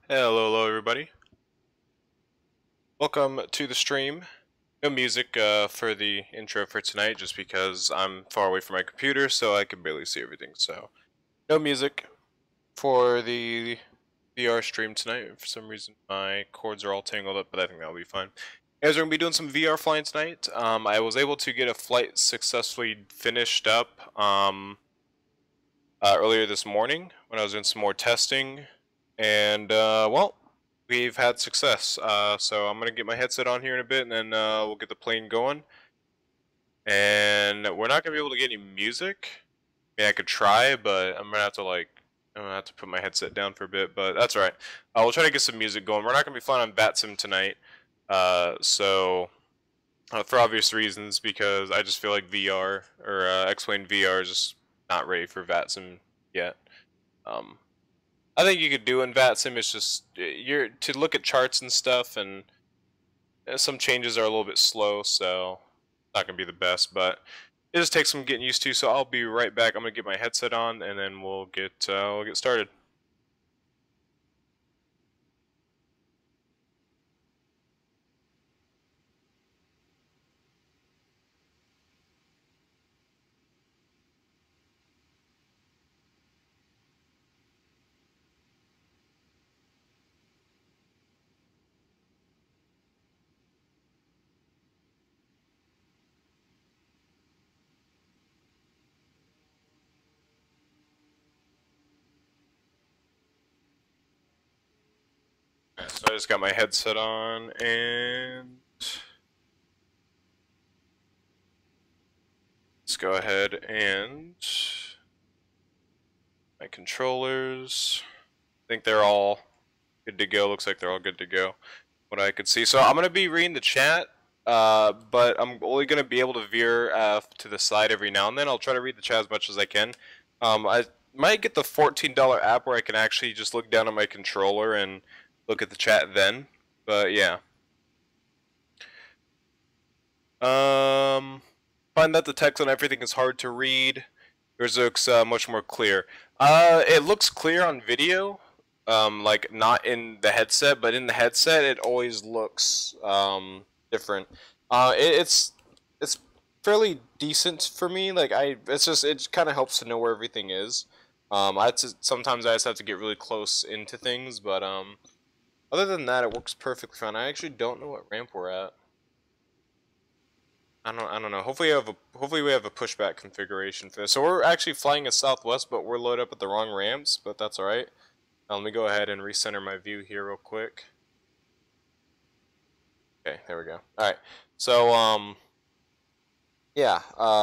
Hello everybody. Welcome to the stream. No music for the intro for tonight just because I'm far away from my computer so I can barely see everything. So no music for the VR stream tonight. For some reason my cords are all tangled up, but I think that'll be fine. Guys, we're going to be doing some VR flying tonight. I was able to get a flight successfully finished up earlier this morning when I was doing some more testing. And well, we've had success. So I'm gonna get my headset on here in a bit, and then we'll get the plane going. And we're not gonna be able to get any music. I mean, I could try, but I'm gonna have to put my headset down for a bit. But that's all right. We'll try to get some music going. We're not gonna be flying on Vatsim tonight. For obvious reasons, because I just feel like VR or X-Plane VR is just not ready for Vatsim yet. I think you could do in Vatsim. It's just you're to look at charts and stuff, and some changes are a little bit slow, so not gonna be the best. But it just takes some getting used to. So I'll be right back. I'm gonna get my headset on, and then we'll get started. So I just got my headset on, and let's go ahead and my controllers. I think they're all good to go. Looks like they're all good to go. What I could see. So I'm gonna be reading the chat, but I'm only gonna be able to veer to the side every now and then. I'll try to read the chat as much as I can. I might get the $14 app where I can actually just look down at my controller and look at the chat then. But yeah. Find that the text on everything is hard to read. Yours looks much more clear. It looks clear on video. Like not in the headset, but in the headset it always looks different. It's fairly decent for me. Like it kind of helps to know where everything is. Sometimes I just have to get really close into things, but other than that, it works perfectly fine. I actually don't know what ramp we're at. I don't know. Hopefully we have a pushback configuration for this. So we're actually flying a Southwest, but we're loaded up at the wrong ramps, but that's all right. Let me go ahead and recenter my view here real quick. Okay, there we go. Alright, so, yeah,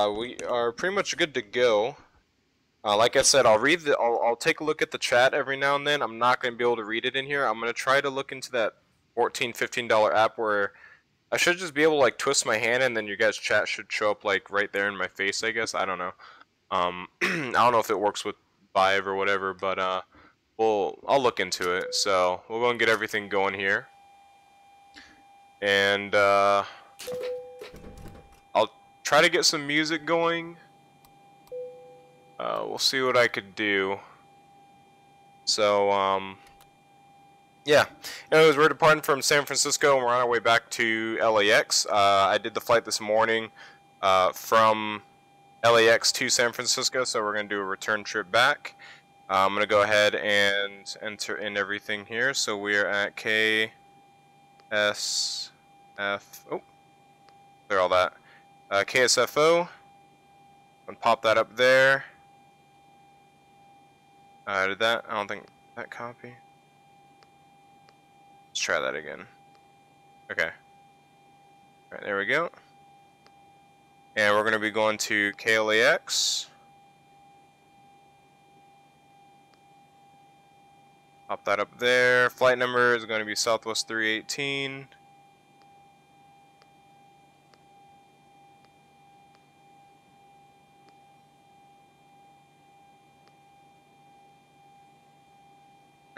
we are pretty much good to go. Like I said, I'll take a look at the chat every now and then. I'm not going to be able to read it in here. I'm going to try to look into that $14, $15 app where I should just be able to, like, twist my hand and then your guys' chat should show up, like, right there in my face, I guess. I don't know. I don't know if it works with Vive or whatever, but, I'll look into it. So we'll go and get everything going here, and I'll try to get some music going. We'll see what I could do. So yeah. Anyways, we're departing from San Francisco and we're on our way back to LAX. I did the flight this morning from LAX to San Francisco, so we're gonna do a return trip back. I'm going to go ahead and enter in everything here. So we are at KSF. Oh, clear all that. KSFO. And pop that up there. Did that? I don't think that copy. Let's try that again. Okay. Alright, there we go. And we're going to be going to KLAX. Pop that up there. Flight number is going to be Southwest 318.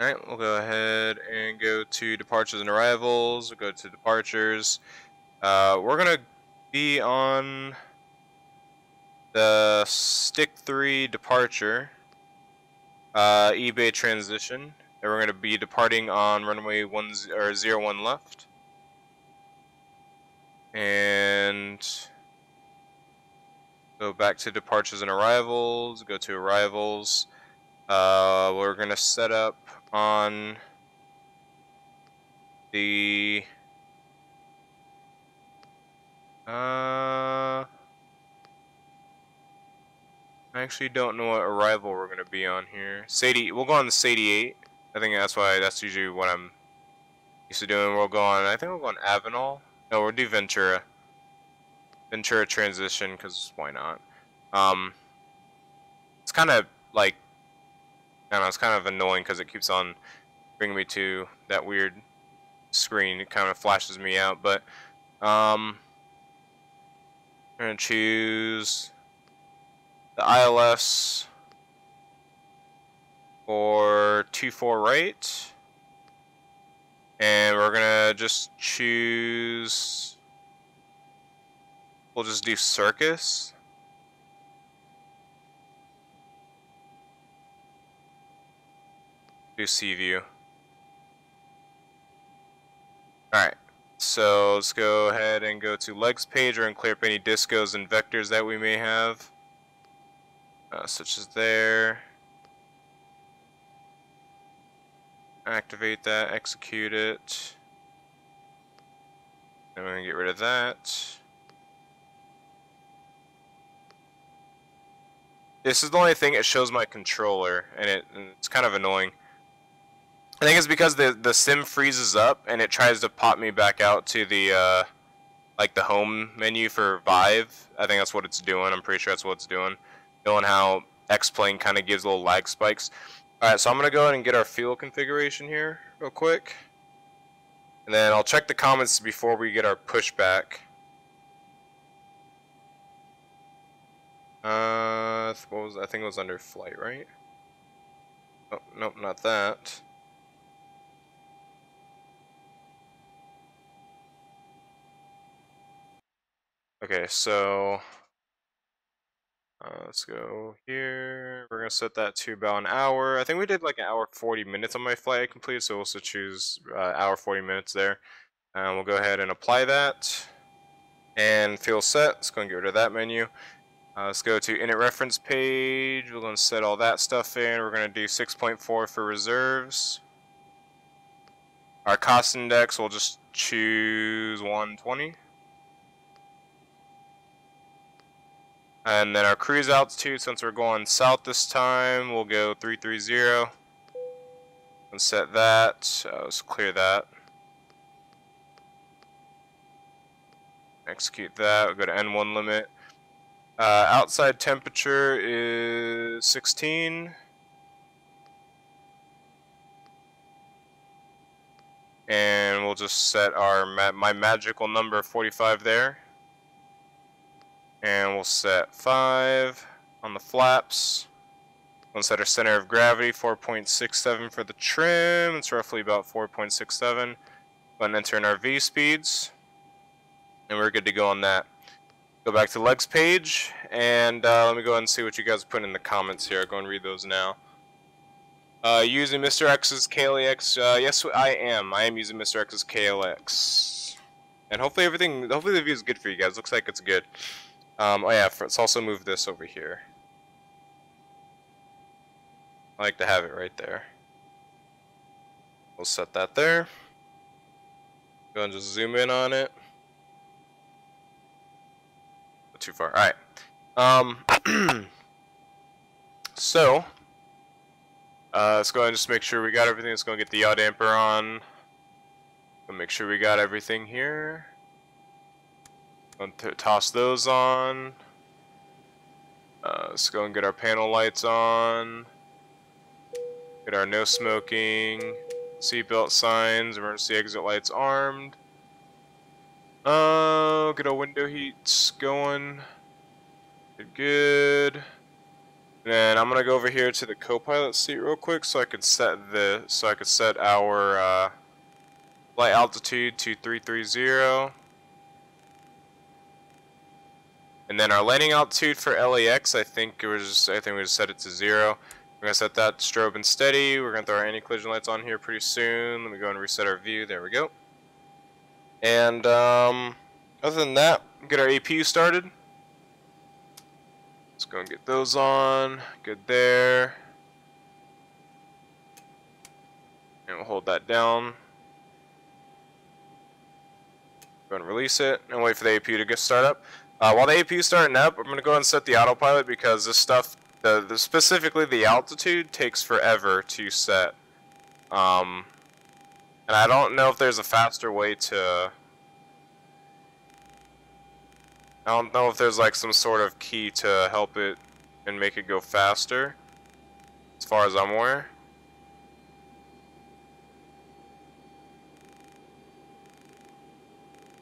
Alright, we'll go ahead and go to departures and arrivals. We'll go to departures. We're going to be on the Stick 3 departure. eBay transition. and we're going to be departing on runway 01 left. And go back to departures and arrivals, go to arrivals. We're going to set up on the I actually don't know what arrival we're going to be on here. Sadie, we'll go on the Sadie 8. I think that's usually what I'm used to doing. We'll go on, I think we'll go on Avenal. No, we'll do Ventura. Ventura transition, because why not? It's kind of like, I don't know, it's kind of annoying because it keeps on bringing me to that weird screen. It kind of flashes me out, but I'm going to choose the ILS for 24 right, and we're gonna just choose, we'll just do circus. Do sea view. Alright, so let's go ahead and go to legs page. We're gonna clear up any discos and vectors that we may have. Such as there. Activate that, execute it. And we're going to get rid of that. This is the only thing it shows my controller, and it's kind of annoying. I think it's because the sim freezes up and it tries to pop me back out to the like the home menu for Vive. I think that's what it's doing. I'm pretty sure that's what it's doing. Knowing how X-Plane kind of gives little lag spikes. Alright, so I'm going to go ahead and get our fuel configuration here real quick. And then I'll check the comments before we get our pushback. What was, I think it was under flight, right? Oh, nope, not that. Okay, so let's go here. We're gonna set that to about an hour. I think we did like an hour 40 minutes on my flight I completed, so we'll also choose hour 40 minutes there. We'll go ahead and apply that. And fuel set. Let's go and get rid of that menu. Let's go to init reference page. We're going to set all that stuff in. We're going to do 6.4 for reserves. Our cost index, we'll just choose 120. And then our cruise altitude, since we're going south this time, we'll go 330. And set that. Let's clear that. Execute that. We'll go to N1 limit. Outside temperature is 16. And we'll just set our my magical number 45 there. And we'll set 5 on the flaps. We'll set our center of gravity 4.67 for the trim. It's roughly about 4.67. Go ahead and enter in our V speeds. And we're good to go on that. Go back to legs page, and let me go ahead and see what you guys put in the comments here. I'll go and read those now. Using Mr. X's KLAX. Yes, I am. I am using Mr. X's KLAX. And hopefully the view is good for you guys. Looks like it's good. Oh yeah, let's also move this over here. I like to have it right there. We'll set that there. Go and just zoom in on it. Too far. Alright. So let's go ahead and just make sure we got everything. Let's go and get the yaw damper on. We'll make sure we got everything here. Going to toss those on. Let's go and get our panel lights on. Get our no smoking, seatbelt signs, emergency exit lights armed. Get our window heats going. Good. And then I'm gonna go over here to the co-pilot seat real quick so I could set our flight altitude to 330. And then our landing altitude for LAX, I think we just set it to 0. We're We're gonna set that strobe and steady. We're gonna throw our anti-collision lights on here pretty soon. Let me go and reset our view. There we go. And other than that, get our APU started. Let's go and get those on. Good there. And we'll hold that down. Go and release it and wait for the APU to get started up. While the APU is starting up, I'm going to go and set the autopilot because this stuff, specifically the altitude, takes forever to set. And I don't know if there's a faster way to... I don't know if there's like some sort of key to help it and make it go faster, as far as I'm aware.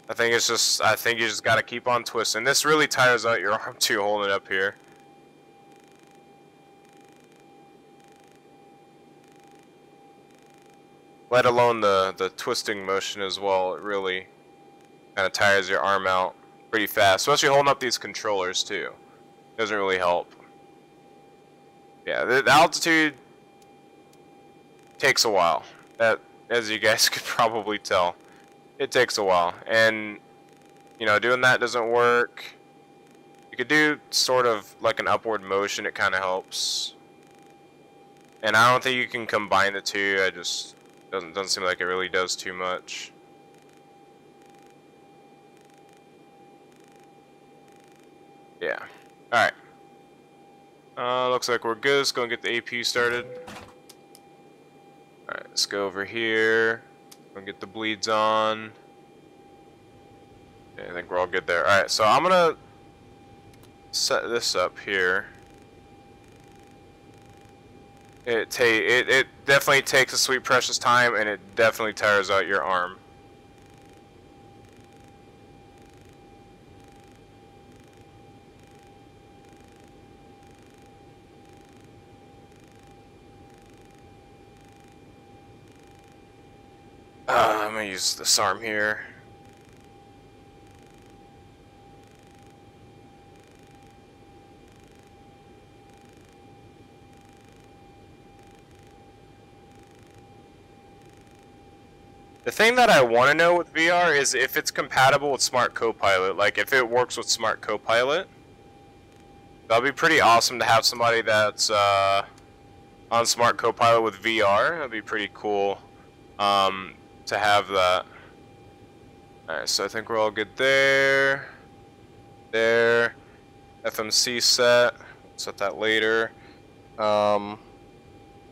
I think you just gotta keep on twisting. This really tires out your arm too, holding it up here. Let alone the twisting motion as well. It really kind of tires your arm out pretty fast, especially holding up these controllers too. Doesn't really help. Yeah, the altitude takes a while. That, as you guys could probably tell. It takes a while, and you know, doing that doesn't work. You could do sort of like an upward motion, it kind of helps. And I don't think you can combine the two. I just doesn't seem like it really does too much. Yeah. All right. Looks like we're good. Let's go and get the APU started. All right, let's go over here. Gonna get the bleeds on. Okay, I think we're all good there. Alright, so I'm gonna set this up here. It definitely takes a sweet precious time, and it definitely tires out your arm. I'm gonna use this arm here. The thing that I want to know with VR is if it's compatible with Smart Copilot. Like, if it works with Smart Copilot, that'd be pretty awesome to have somebody that's on Smart Copilot with VR. That'd be pretty cool. To have that. Alright, so I think we're all good there. There. FMC set. Set that later.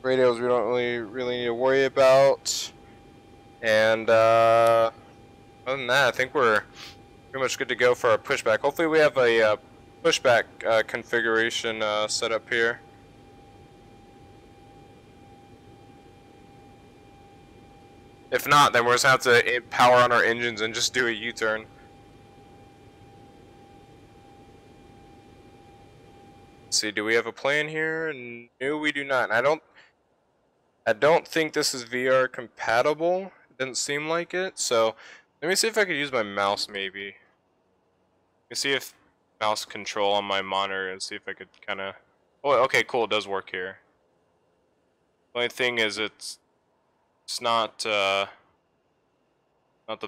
Radios we don't really need to worry about. And other than that, I think we're pretty much good to go for our pushback. Hopefully we have a pushback configuration set up here. If not, then we're just going to have to power on our engines and just do a U-turn. Let's see, do we have a plane here? No, we do not. And I don't think this is VR compatible. It doesn't seem like it. So let me see if I could use my mouse maybe. Let me see if mouse control on my monitor and see if I could kind of... Oh, okay, cool. It does work here. The only thing is it's not the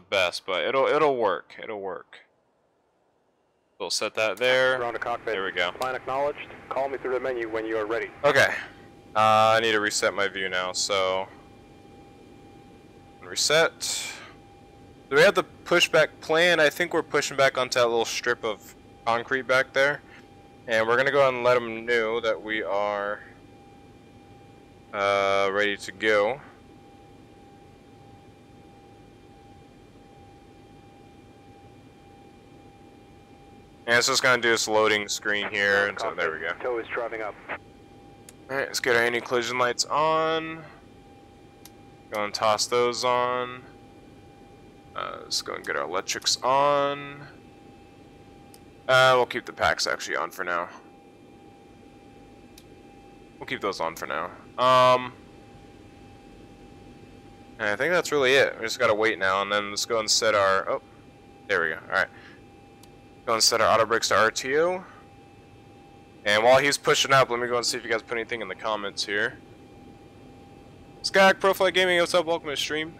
best, but it'll work. It'll work. We'll set that there. Around the cockpit. There we go. Plan acknowledged. Call me through the menu when you are ready. Okay. I need to reset my view now, so reset. Do we have the pushback plan? I think we're pushing back onto that little strip of concrete back there, and we're gonna go ahead and let them know that we are ready to go. And it's just gonna do this loading screen here, and so there we go. Tow is driving up. Alright, let's get our anti-collision lights on. Go and toss those on. Let's go and get our electrics on. We'll keep the packs actually on for now. We'll keep those on for now. And I think that's really it. We just gotta wait now, and then let's go and set our... Oh, there we go. Alright. Go and set our auto brakes to RTO. And while he's pushing up, let me go and see if you guys put anything in the comments here. Skag, Profile Gaming, what's up? Welcome to the stream.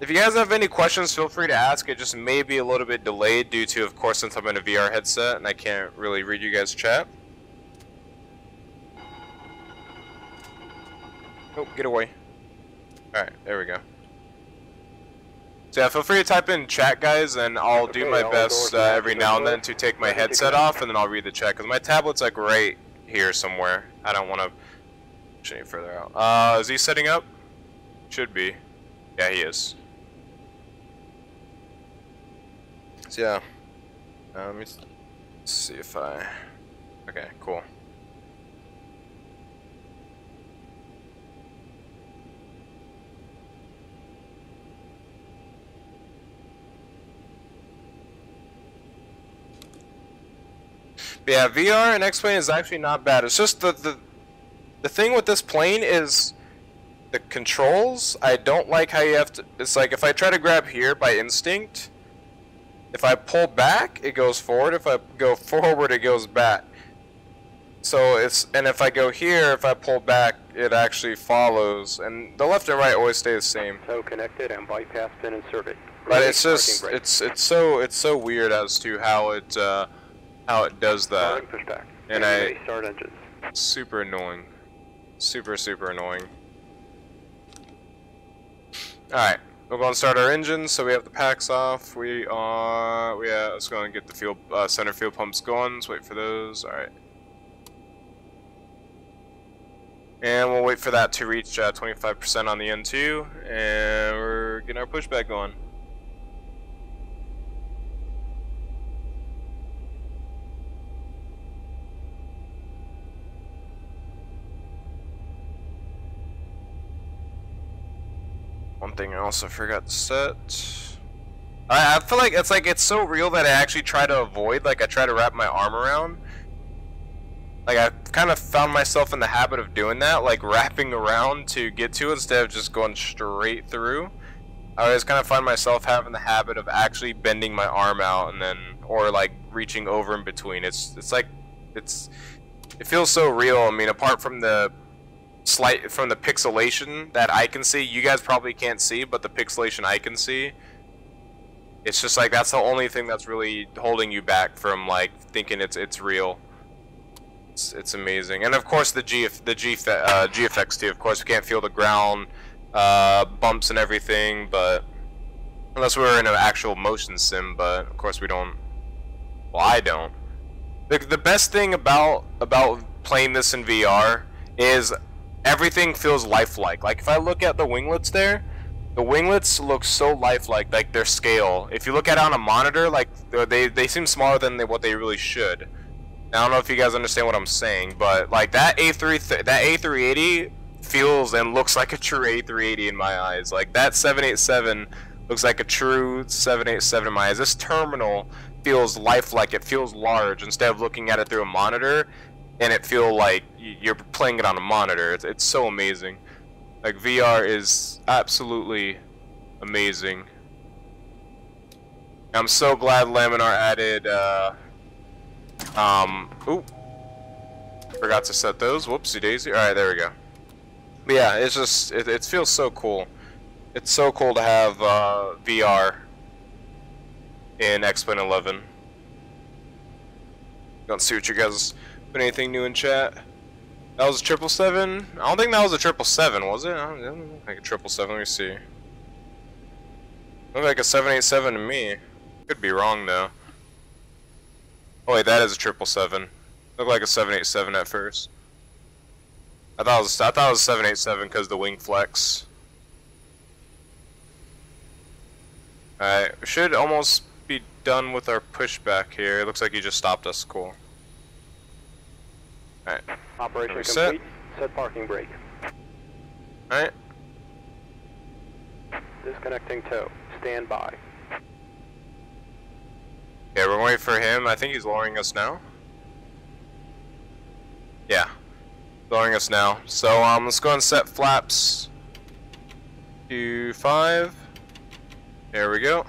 If you guys have any questions, feel free to ask. It just may be a little bit delayed due to, of course, since I'm in a VR headset and I can't really read you guys' chat. Oh, get away. Alright, there we go. So yeah, feel free to type in chat, guys, and I'll do my best every now and then to take my headset off, and then I'll read the chat, because my tablet's like right here somewhere. I don't want to push any further out. Is he setting up? Should be. Yeah, he is. So yeah, let me see if I... Okay, cool. But yeah, VR and X-Plane is actually not bad. It's just the thing with this plane is the controls. I don't like how you have to... It's like if I try to grab here by instinct, if I pull back, it goes forward. If I go forward, it goes back. So it's... And if I go here, if I pull back, it actually follows. And the left and right always stay the same. So connected and bypass pin inserted. But it's just... It's so weird as to how it does that. And start engines. Super annoying. Super annoying. Alright, we'll go and start our engines. So we have the packs off. Let's go and get the fuel, center fuel pumps going. Let's wait for those. Alright. And we'll wait for that to reach 25% on the N2. And we're getting our pushback going. One thing I also forgot to set. I feel like it's so real that I actually try to avoid. Like I try to wrap my arm around. Like I kind of found myself in the habit of doing that, like wrapping around to get to it instead of just going straight through. I always kind of find myself having the habit of actually bending my arm out and then, or like reaching over in between. It feels so real. I mean, apart from the pixelation that I can see, you guys probably can't see, but the pixelation I can see, it's just like that's the only thing that's really holding you back from like thinking it's real. It's amazing. And of course the GFX too. Of course we can't feel the ground bumps and everything, but unless we were in an actual motion sim, but of course we don't. Well, I don't. The best thing about playing this in VR is everything feels lifelike. Like if I look at the winglets there, the winglets look so lifelike, like their scale. If you look at it on a monitor, like they seem smaller than what they really should. I don't know if you guys understand what I'm saying, but like that A380 feels and looks like a true A380 in my eyes. Like that 787 looks like a true 787 in my eyes. This terminal feels lifelike. It feels large instead of looking at it through a monitor. And it feel like you're playing it on a monitor. It's so amazing. Like VR is absolutely amazing. I'm so glad Laminar added. Ooh, forgot to set those. Whoopsie daisy. All right, there we go. But yeah, it's just it feels so cool. It's so cool to have VR in X-Plane 11. Don't see what you guys. Put anything new in chat? That was a 777? I don't think that was a 777, was it? I don't look like a 777. Let me see. Looked like a 787 to me. Could be wrong though. Oh wait, that is a 777. Looked like a 787 at first. I thought it was a 787 because the wing flex. Alright, we should almost be done with our pushback here. It looks like you just stopped us. Cool. Alright. Operation complete. Set parking brake. Alright. Disconnecting tow. Stand by. Okay, we're waiting for him. I think he's lowering us now. Yeah. Lowering us now. So let's go and set flaps to 5. There we go.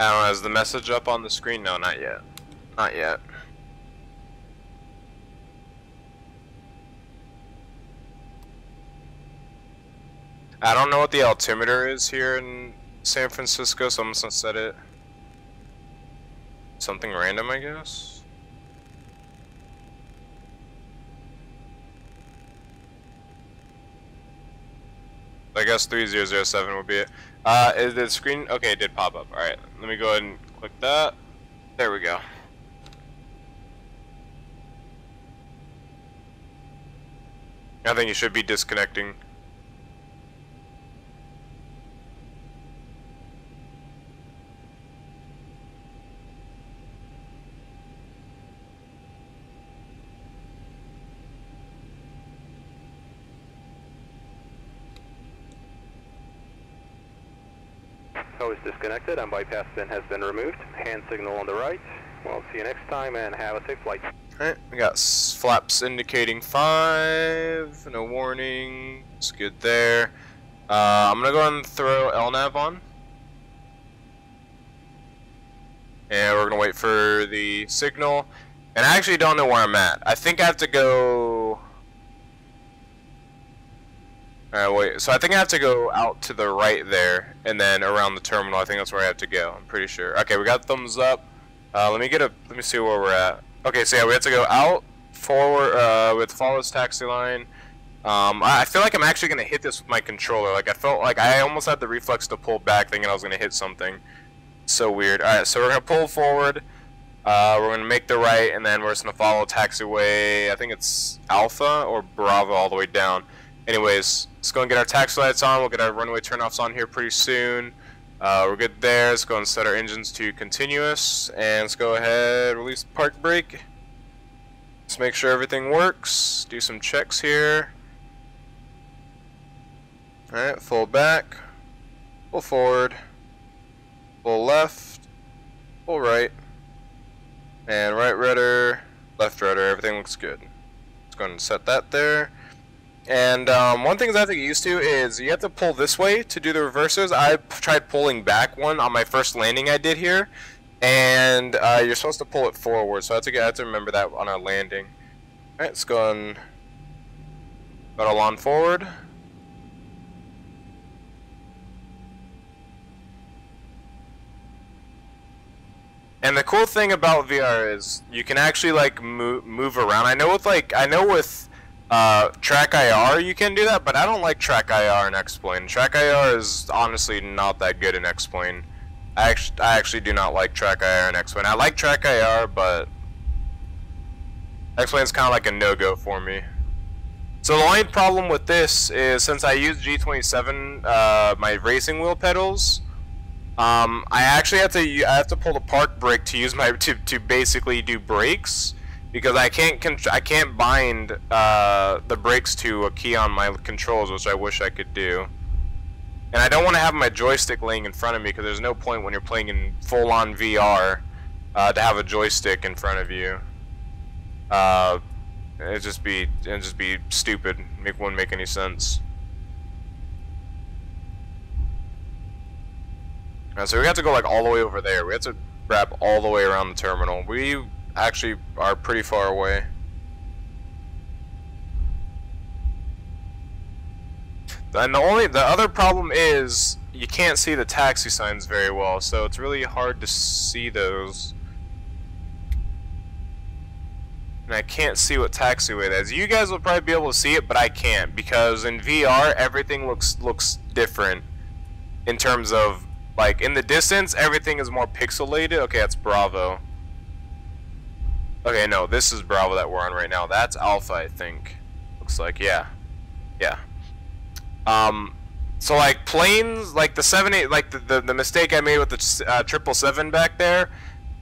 I don't know, is the message up on the screen? No, not yet. Not yet. I don't know what the altimeter is here in San Francisco, so I'm just gonna set it something random, I guess. I guess 3007 would be it. Is the screen okay? It did pop up. All right, let me go ahead and click that. There we go. I think you should be disconnecting. Is disconnected and bypass pin has been removed. Hand signal on the right. We'll see you next time and have a safe flight. Alright, we got flaps indicating 5, no warning, it's good there. I'm gonna go ahead and throw LNAV on. And we're gonna wait for the signal. And I actually don't know where I'm at. I think I have to go... Alright, wait, so I think I have to go out to the right there, and then around the terminal. I think that's where I have to go, I'm pretty sure. Okay, we got thumbs up. Let me see where we're at. Okay, so yeah, we have to go out, forward, with follow this taxi line. I feel like I'm actually gonna hit this with my controller. Like, I felt like I almost had the reflex to pull back thinking I was gonna hit something. So weird. Alright, so we're gonna pull forward. We're gonna make the right, and then we're just gonna follow taxiway. I think it's Alpha or Bravo all the way down. Anyways, let's go and get our taxi lights on. We'll get our runway turnoffs on here pretty soon. We're good there. Let's go and set our engines to continuous. And let's go ahead, release park brake. Let's make sure everything works. Do some checks here. Alright, full back. Full forward. Full left. Full right. And right rudder. Left rudder. Everything looks good. Let's go ahead and set that there. And one thing I have to get used to is you have to pull this way to do the reverses. I tried pulling back one on my first landing I did here, and you're supposed to pull it forward. So I have to remember that on our landing. All right, let's go and throttle on forward. And the cool thing about VR is you can actually like move around. I know with Track IR you can do that, but I don't like Track IR in X-Plane. Track IR is honestly not that good in X-Plane. I actually do not like Track IR in X-Plane. I like Track IR, but X-Plane's kind of like a no-go for me. So the only problem with this is since I use G27, my racing wheel pedals, I actually have to pull the park brake to use my to basically do brakes. Because I can't bind the brakes to a key on my controls, which I wish I could do. And I don't want to have my joystick laying in front of me, because there's no point when you're playing in full-on VR to have a joystick in front of you. It'd just be stupid. Wouldn't make any sense. So we have to go like all the way over there. We have to wrap all the way around the terminal. We actually are pretty far away. And the other problem is you can't see the taxi signs very well, so it's really hard to see those. And I can't see what taxiway that is. You guys will probably be able to see it, but I can't, because in VR everything looks different in terms of like in the distance everything is more pixelated. Okay, that's Bravo. Okay, no, this is Bravo that we're on right now. That's Alpha, I think. Looks like, yeah. Yeah. So like planes, like the 78, like the mistake I made with the 777 back there,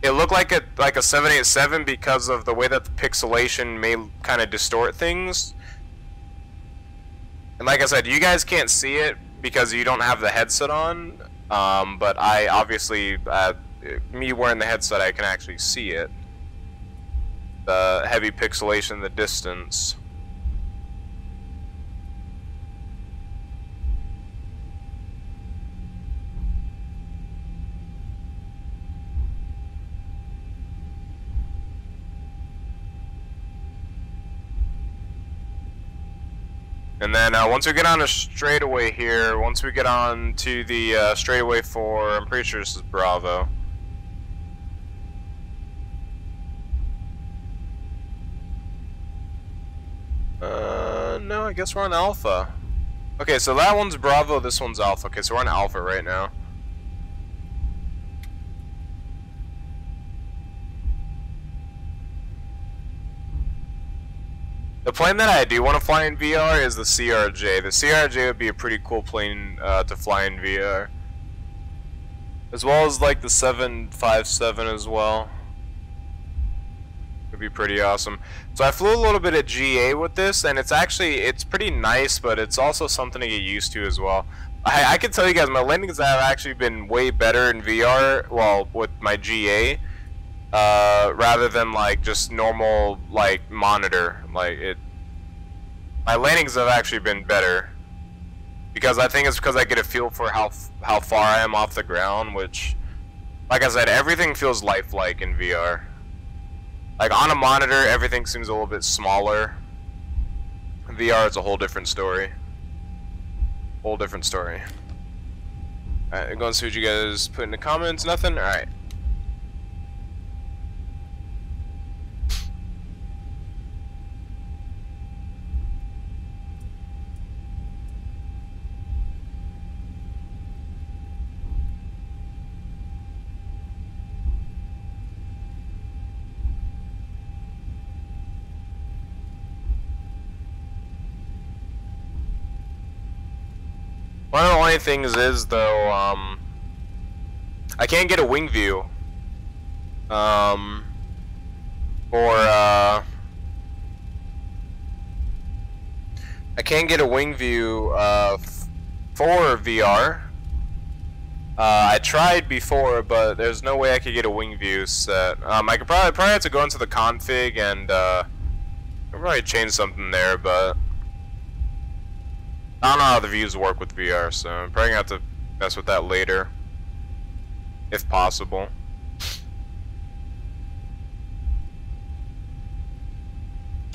it looked like a 787 because of the way that the pixelation may kind of distort things. And like I said, you guys can't see it because you don't have the headset on, but I obviously, me wearing the headset, I can actually see it. The heavy pixelation in the distance. And then once we get on a straightaway here, once we get on to the straightaway for, I'm pretty sure this is Bravo. No, I guess we're on Alpha. Okay, so that one's Bravo, this one's Alpha. Okay, so we're on Alpha right now. The plane that I do want to fly in VR is the CRJ. The CRJ would be a pretty cool plane to fly in VR. As well as like the 757 as well. It'd be pretty awesome. So I flew a little bit of GA with this, and it's pretty nice, but it's also something to get used to as well. I can tell you guys, my landings have actually been way better in VR, well, with my GA. Rather than like just normal like monitor, my landings have actually been better because I think it's because I get a feel for how far I am off the ground, which, like I said, everything feels lifelike in VR. Like on a monitor, everything seems a little bit smaller. In VR, it's a whole different story. Whole different story. Alright, I'm going to see what you guys put in the comments. Nothing? Alright. One of the only things is, though, I can't get a wing view. I can't get a wing view, for VR. I tried before, but there's no way I could get a wing view set. I could probably have to go into the config and, I'll probably change something there, but I don't know how the views work with VR, so I'm probably gonna have to mess with that later, if possible.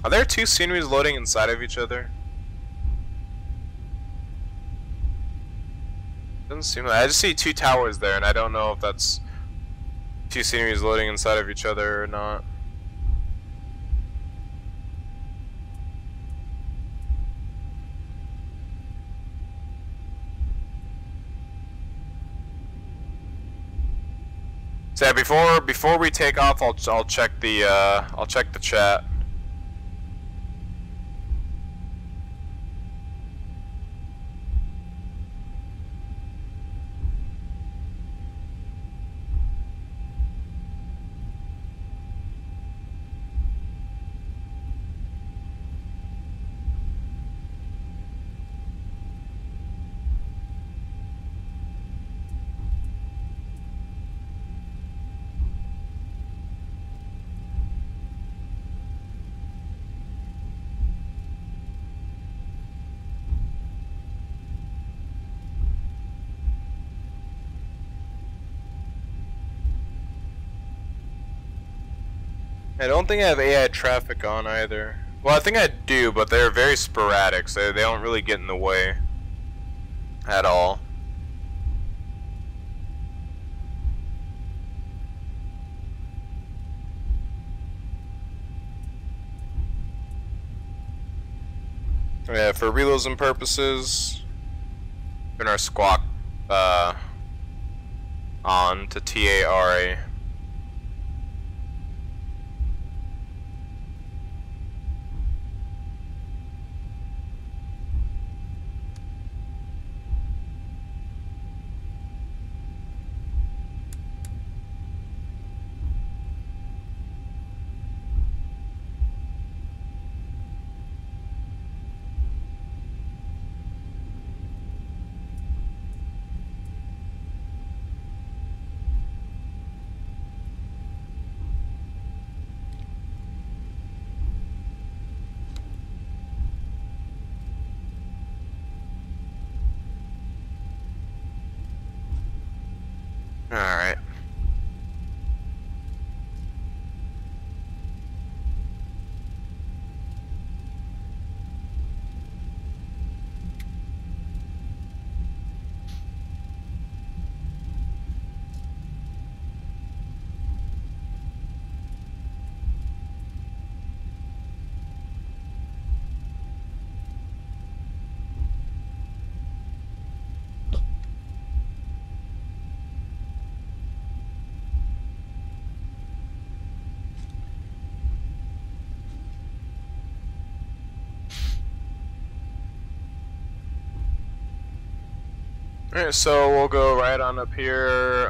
Are there two sceneries loading inside of each other? Doesn't seem like. I just see two towers there, and I don't know if that's two sceneries loading inside of each other or not. So yeah, before we take off, I'll check the chat. I don't think I have AI traffic on either. Well, I think I do, but they're very sporadic, so they don't really get in the way at all. Yeah, for realism purposes, turn our squawk on to TARA. Alright, so we'll go right on up here,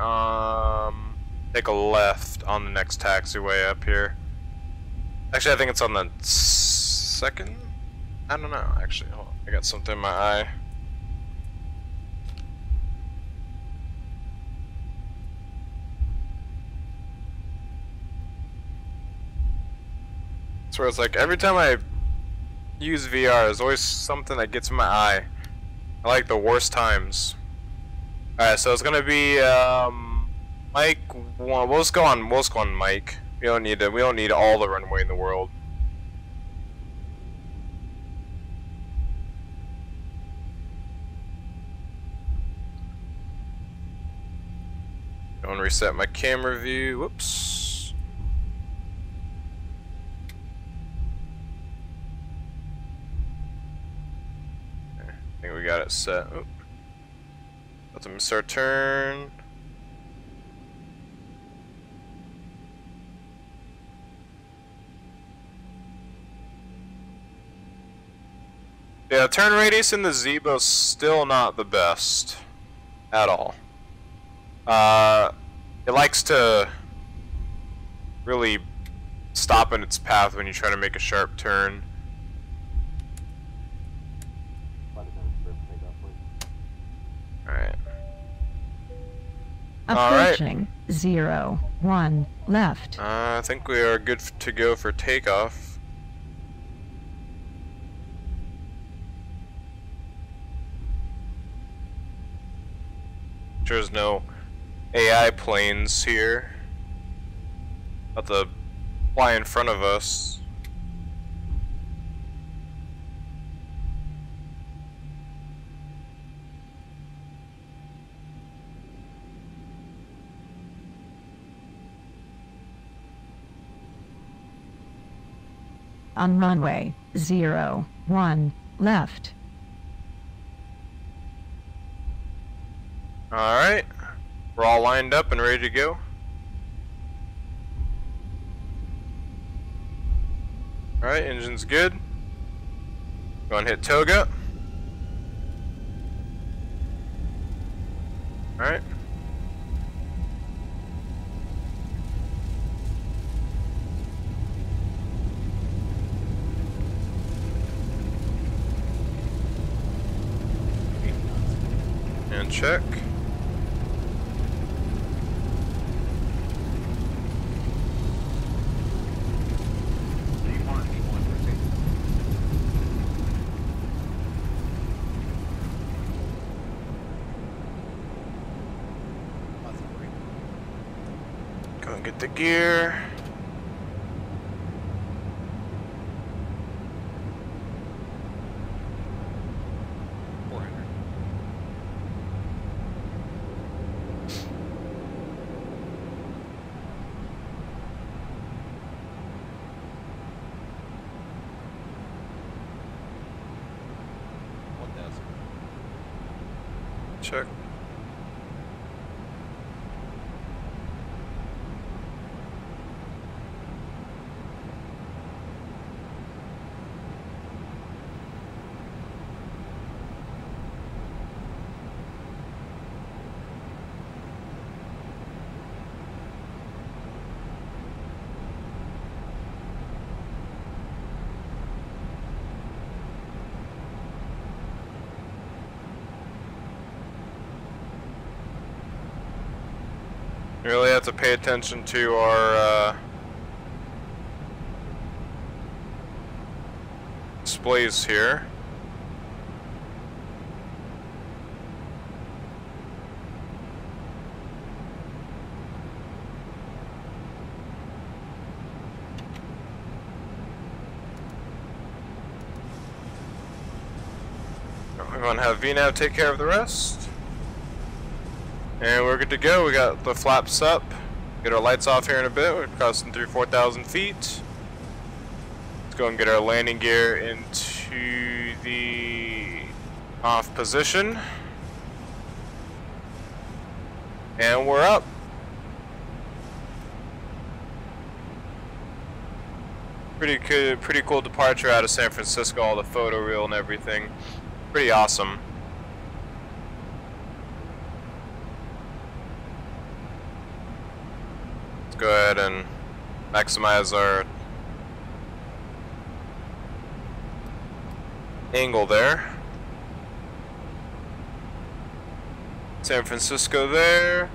take a left on the next taxiway up here. Actually, I think it's on the second? I don't know, actually, hold on. I got something in my eye. That's where it's like, every time I use VR, there's always something that gets in my eye. I like the worst times. Alright, so it's gonna be Mike one. We'll just go on Mike. We don't need all the runway in the world. Go and reset my camera view. Whoops. Okay, I think we got it set. Oop. Let them start turn. Yeah, turn radius in the Zebo's still not the best at all. It likes to really stop in its path when you try to make a sharp turn. Alright. Approaching 0-1 left. I think we are good to go for takeoff. There's no AI planes here. About to fly in front of us. On runway 0-1 left. Alright. We're all lined up and ready to go. Alright, engine's good. Go and hit Toga. Alright. And check. Go and get the gear. Check. You really have to pay attention to our displays here. We're going to have VNAV take care of the rest. And we're good to go. We got the flaps up. Get our lights off here in a bit. We're crossing through 4,000 feet. Let's go and get our landing gear into the off position. And we're up. Pretty good, pretty cool departure out of San Francisco. All the photo reel and everything. Pretty awesome. go ahead and maximize our angle there. San Francisco there.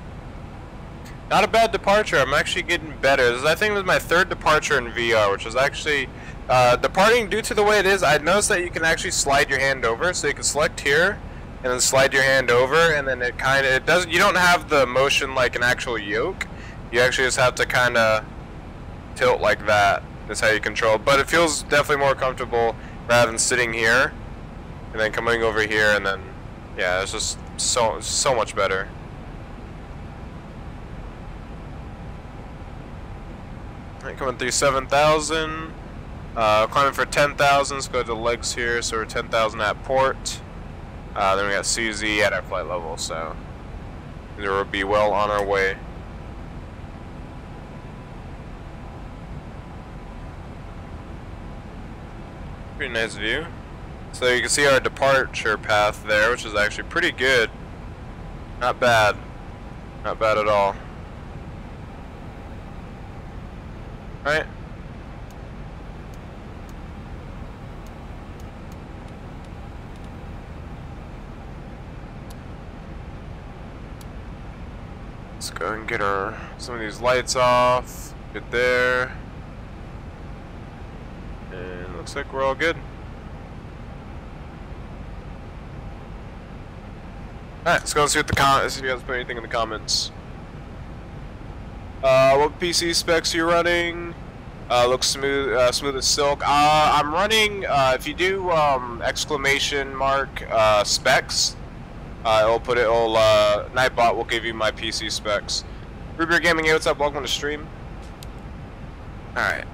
Not a bad departure. I'm actually getting better. This, I think, was my third departure in VR, which was actually departing due to the way it is. I noticed that you can actually slide your hand over, so you can select here and then slide your hand over, and then it doesn't. You don't have the motion like an actual yoke. You actually just have to kind of tilt like that. That's how you control it. But it feels definitely more comfortable rather than sitting here and then coming over here, and then yeah, it's just so much better. Alright, coming through 7,000. Climbing for 10,000. Let's go to the legs here. So we're 10,000 at port. Then we got CZ at our flight level. So we will be well on our way. Pretty nice view. So you can see our departure path there, which is actually pretty good. Not bad. Not bad at all. Right? Let's go and get some of these lights off. Good there. And looks like we're all good. Alright, let's go and see what see if you guys put anything in the comments. What PC specs are you running? Looks smooth, smooth as silk. I'm running, if you do, exclamation mark, specs, Nightbot will give you my PC specs. Ruby Gaming, hey, what's up? Welcome to stream. Alright.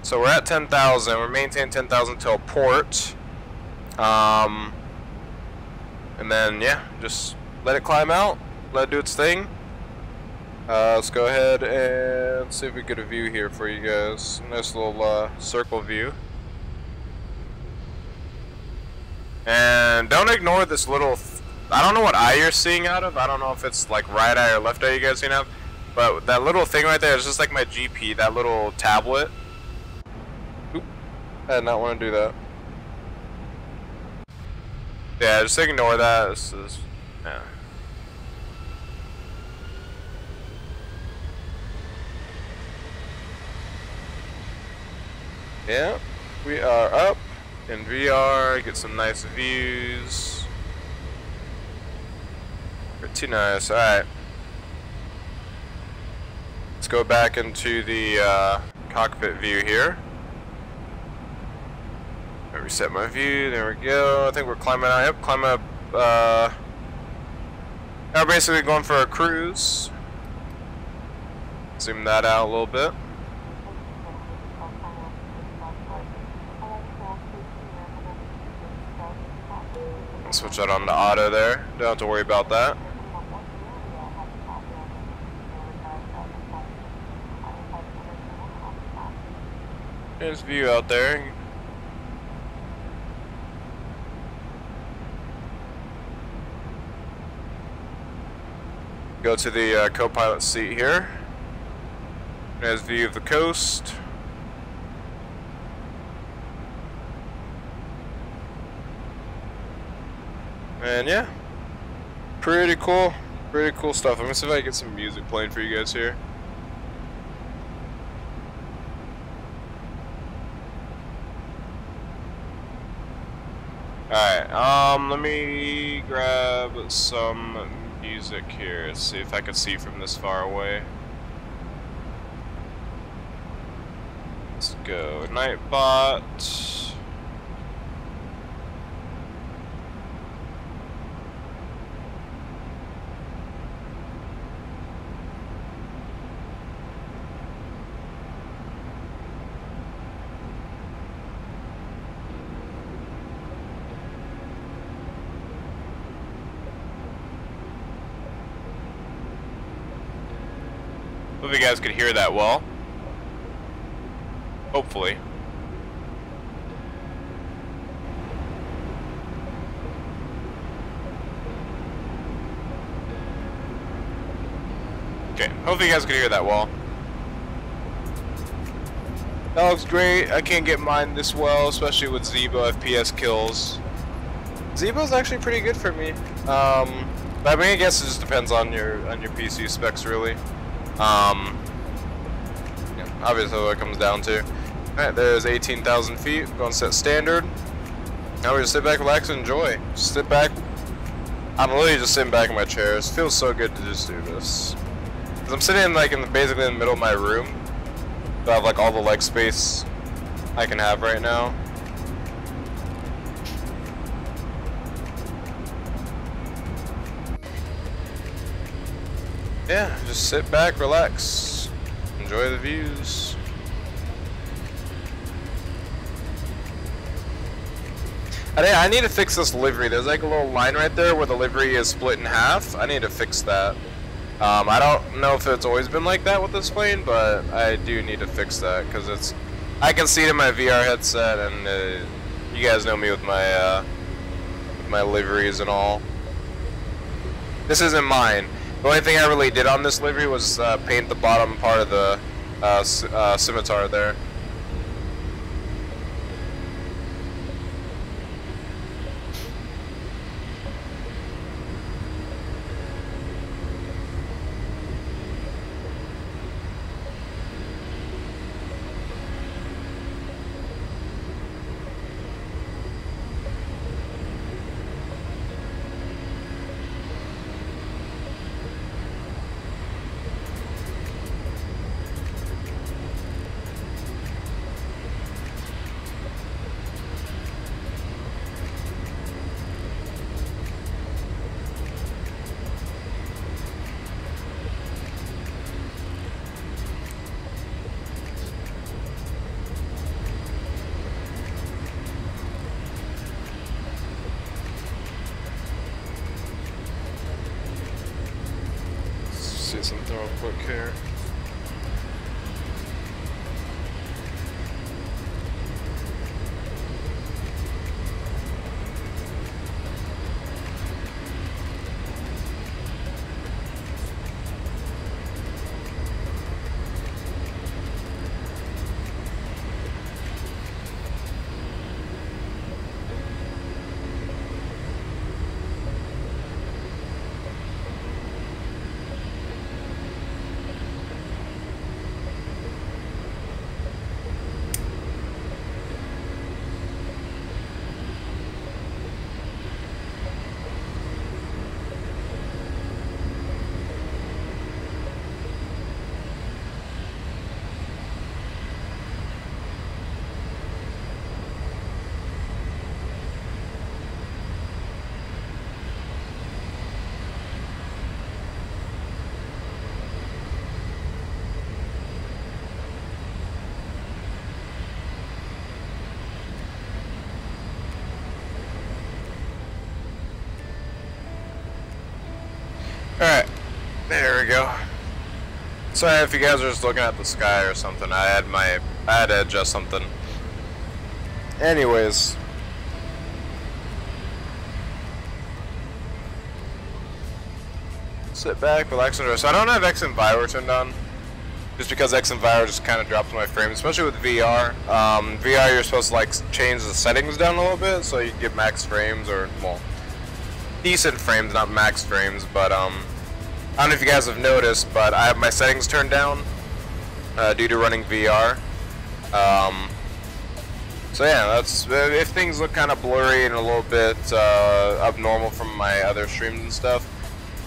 So we're at 10,000. We're maintaining 10,000 till port. And then, yeah, just let it climb out. Let it do its thing. Let's go ahead and see if we get a view here for you guys. Nice little circle view. And don't ignore this little... I don't know what eye you're seeing out of. I don't know if it's like right eye or left eye you guys seeing out of. But that little thing right there is just like my GP, that little tablet. Oop. I did not want to do that. Yeah, just ignore that. This is... yeah. Yeah, we are up in VR, get some nice views. Pretty nice, alright. Let's go back into the cockpit view here. Reset my view, there we go. I think we're climbing out, yep, climbing up, now we're basically going for a cruise. Zoom that out a little bit. Switch that on to auto there. Don't have to worry about that. There's view out there. Go to the co-pilot seat here. There's view of the coast. And yeah, pretty cool stuff. Let me see if I can get some music playing for you guys here. Alright, let me grab some music here, see if I can see from this far away. Let's go, Nightbot. Hope you guys could hear that well. Hopefully. Okay, hopefully you guys can hear that well. That looks great. I can't get mine this well, especially with Zebo FPS kills. Zebo's actually pretty good for me. But I mean, I guess it just depends on your PC specs, really. Yeah, obviously what it comes down to. Alright, there's 18,000 feet. We're going to set standard. Now we just sit back, relax, and enjoy. Just sit back. I'm literally just sitting back in my chair. It feels so good to just do this. Cause I'm sitting like basically in the middle of my room. So I have like all the leg space I can have right now. Yeah, just sit back, relax, enjoy the views. I need to fix this livery. There's like a little line right there where the livery is split in half. I need to fix that. I don't know if it's always been like that with this plane, but I do need to fix that because I can see it in my VR headset, and you guys know me with my liveries and all. This isn't mine. The only thing I really did on this livery was paint the bottom part of the scimitar there. See something real quick here. Alright, there we go. Sorry if you guys are just looking at the sky or something. I had to adjust something. Anyways. Sit back, relax, and enjoy. So I don't have X and Enviro turned on. Just because X and Enviro just kind of drops my frames, especially with VR. VR, you're supposed to like change the settings down a little bit so you can get max frames, or, well, decent frames, not max frames, but I don't know if you guys have noticed, but I have my settings turned down due to running VR. So yeah, that's if things look kind of blurry and a little bit abnormal from my other streams and stuff.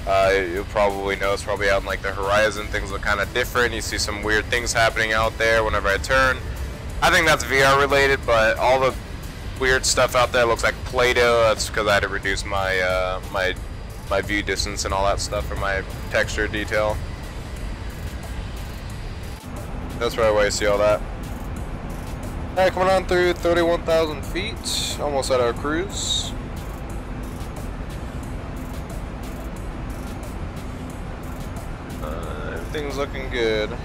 You'll probably notice probably out in like the horizon things look kind of different. You see some weird things happening out there whenever I turn. I think that's VR related, but all the weird stuff out there looks like Play-Doh. That's because I had to reduce my my view distance and all that stuff for my texture detail. That's probably why you see all that. Alright, coming on through 31,000 feet, almost at our cruise. Everything's looking good.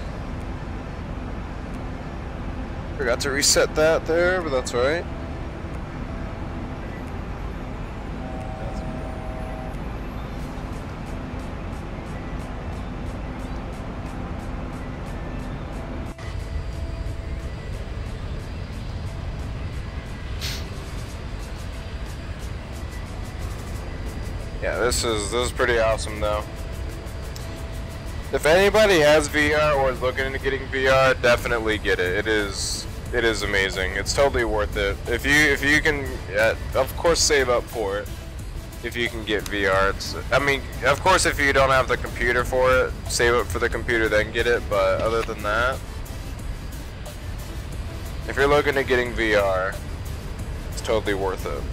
Forgot to reset that there, but that's alright. Yeah, this is pretty awesome though. If anybody has VR or is looking into getting VR, definitely get it. It is amazing. It's totally worth it. If you can, of course, save up for it. If you can get VR, I mean, of course, if you don't have the computer for it, save up for the computer then get it. But other than that, if you're looking at getting VR, it's totally worth it.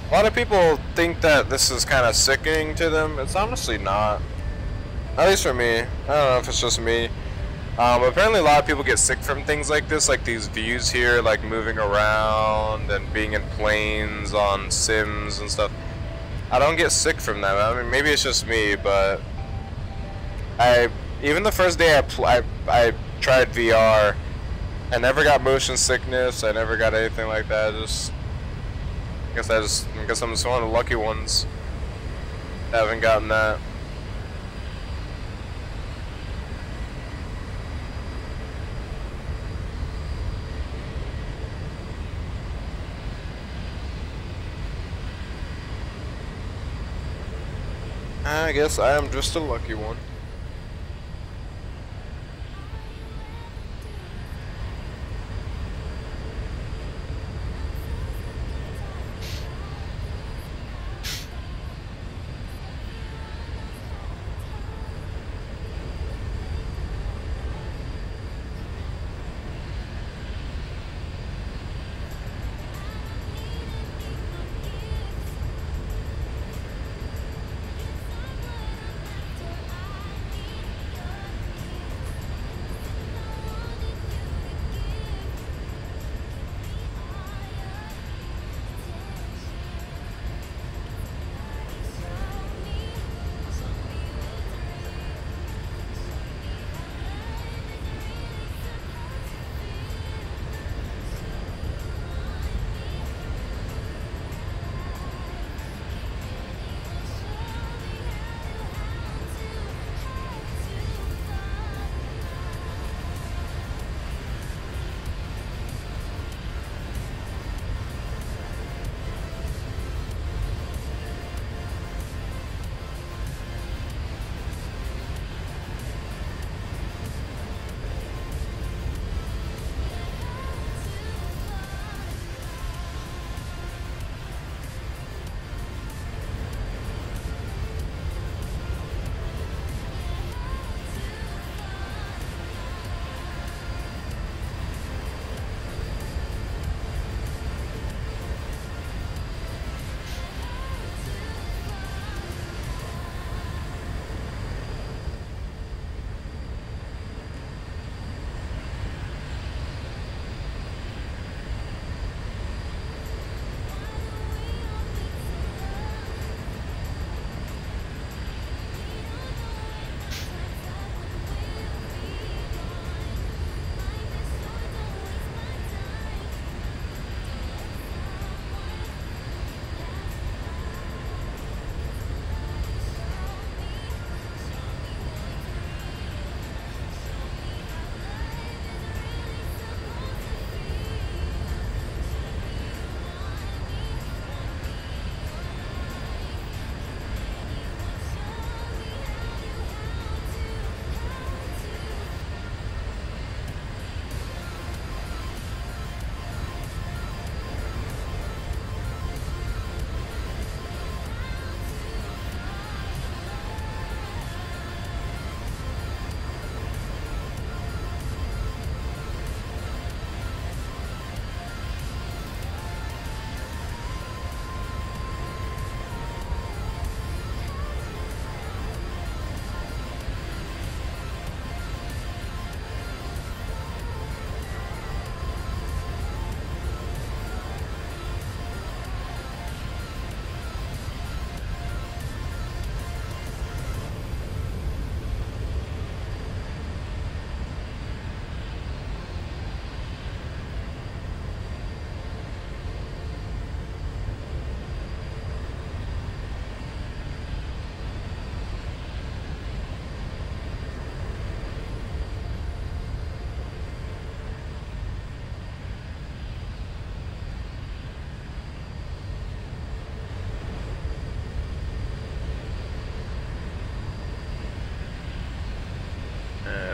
A lot of people think that this is kind of sickening to them. It's honestly not. At least for me. I don't know if it's just me. Apparently a lot of people get sick from things like this, like these views here, like moving around and being in planes on sims and stuff. I don't get sick from that. I mean, maybe it's just me, but even the first day I tried VR, I never got motion sickness. I never got anything like that. I guess I'm just one of the lucky ones that haven't gotten that. I guess I am just a lucky one.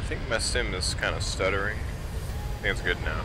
think my sim is kind of stuttering. I think it's good now.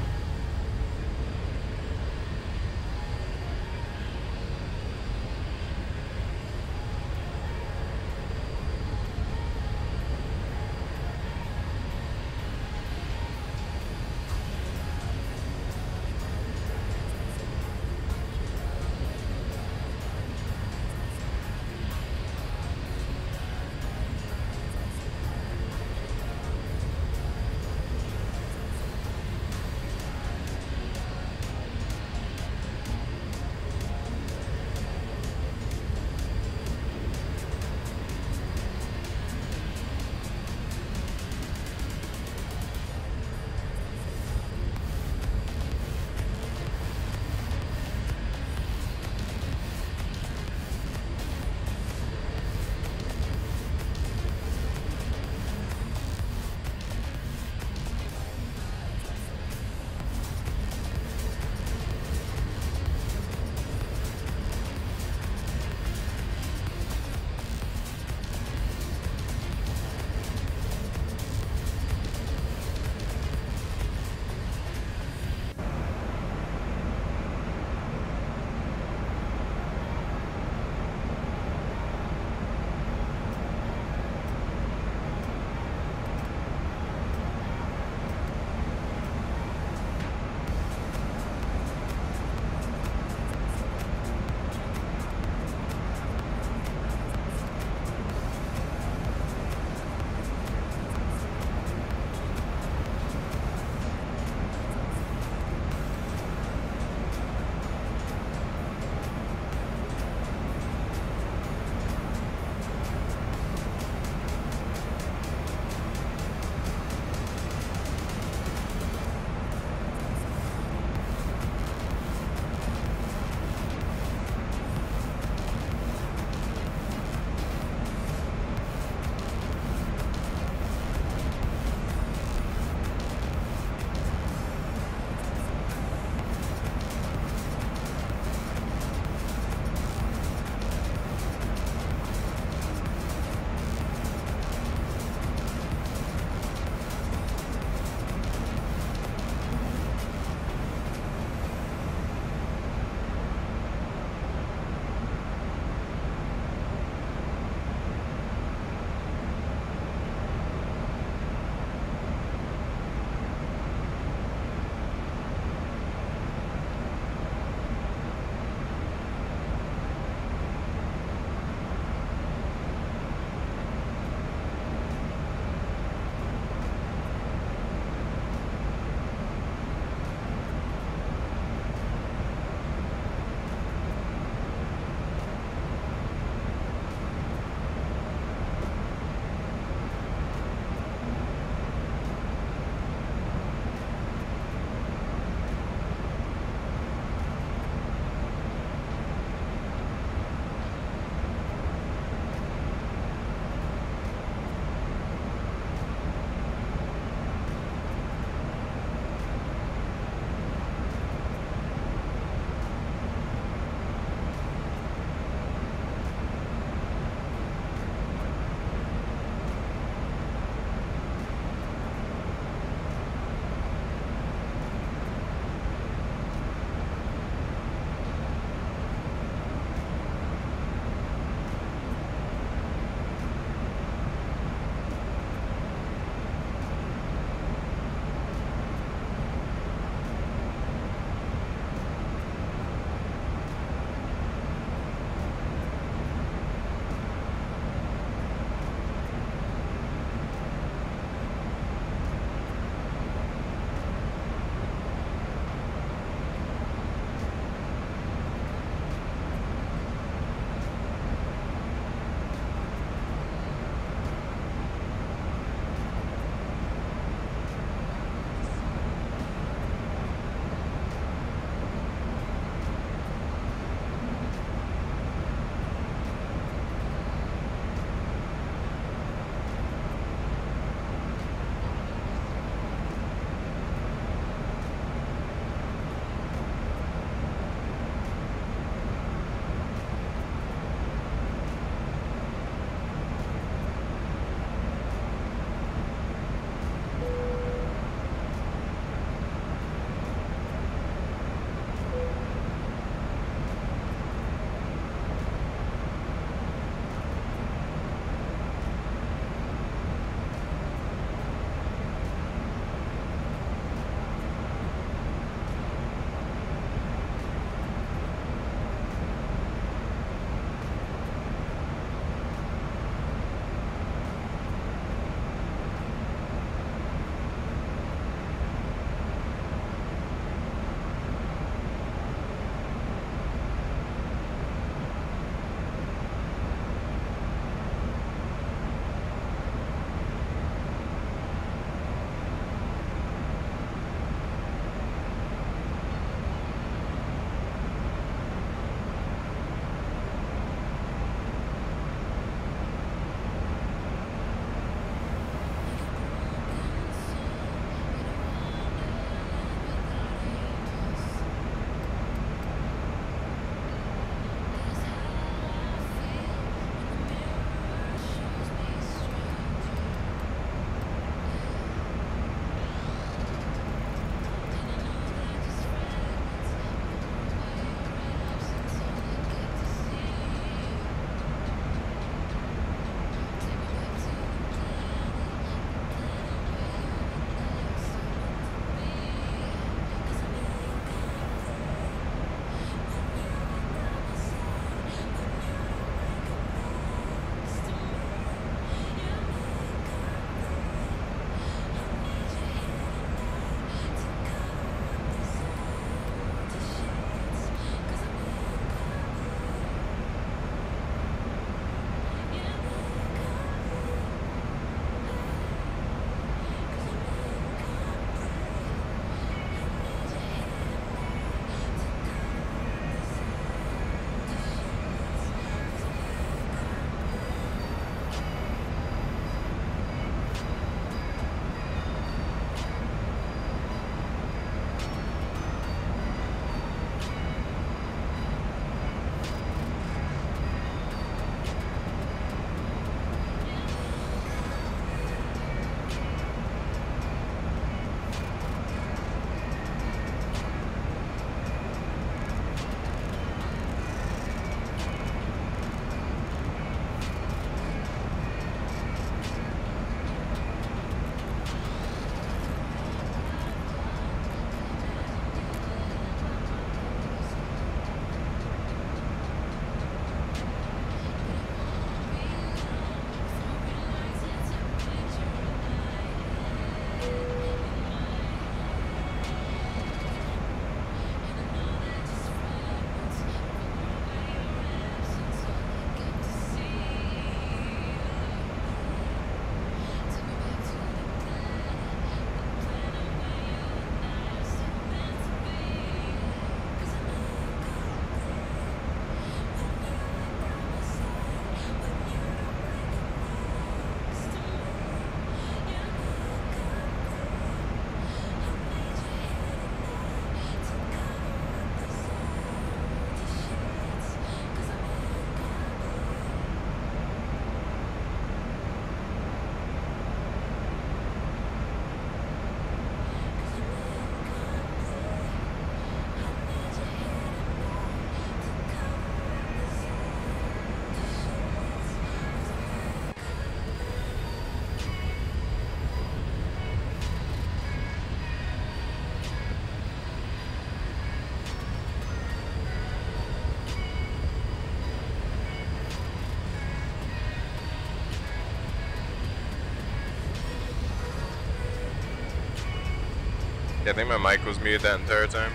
Yeah, I think my mic was muted that entire time.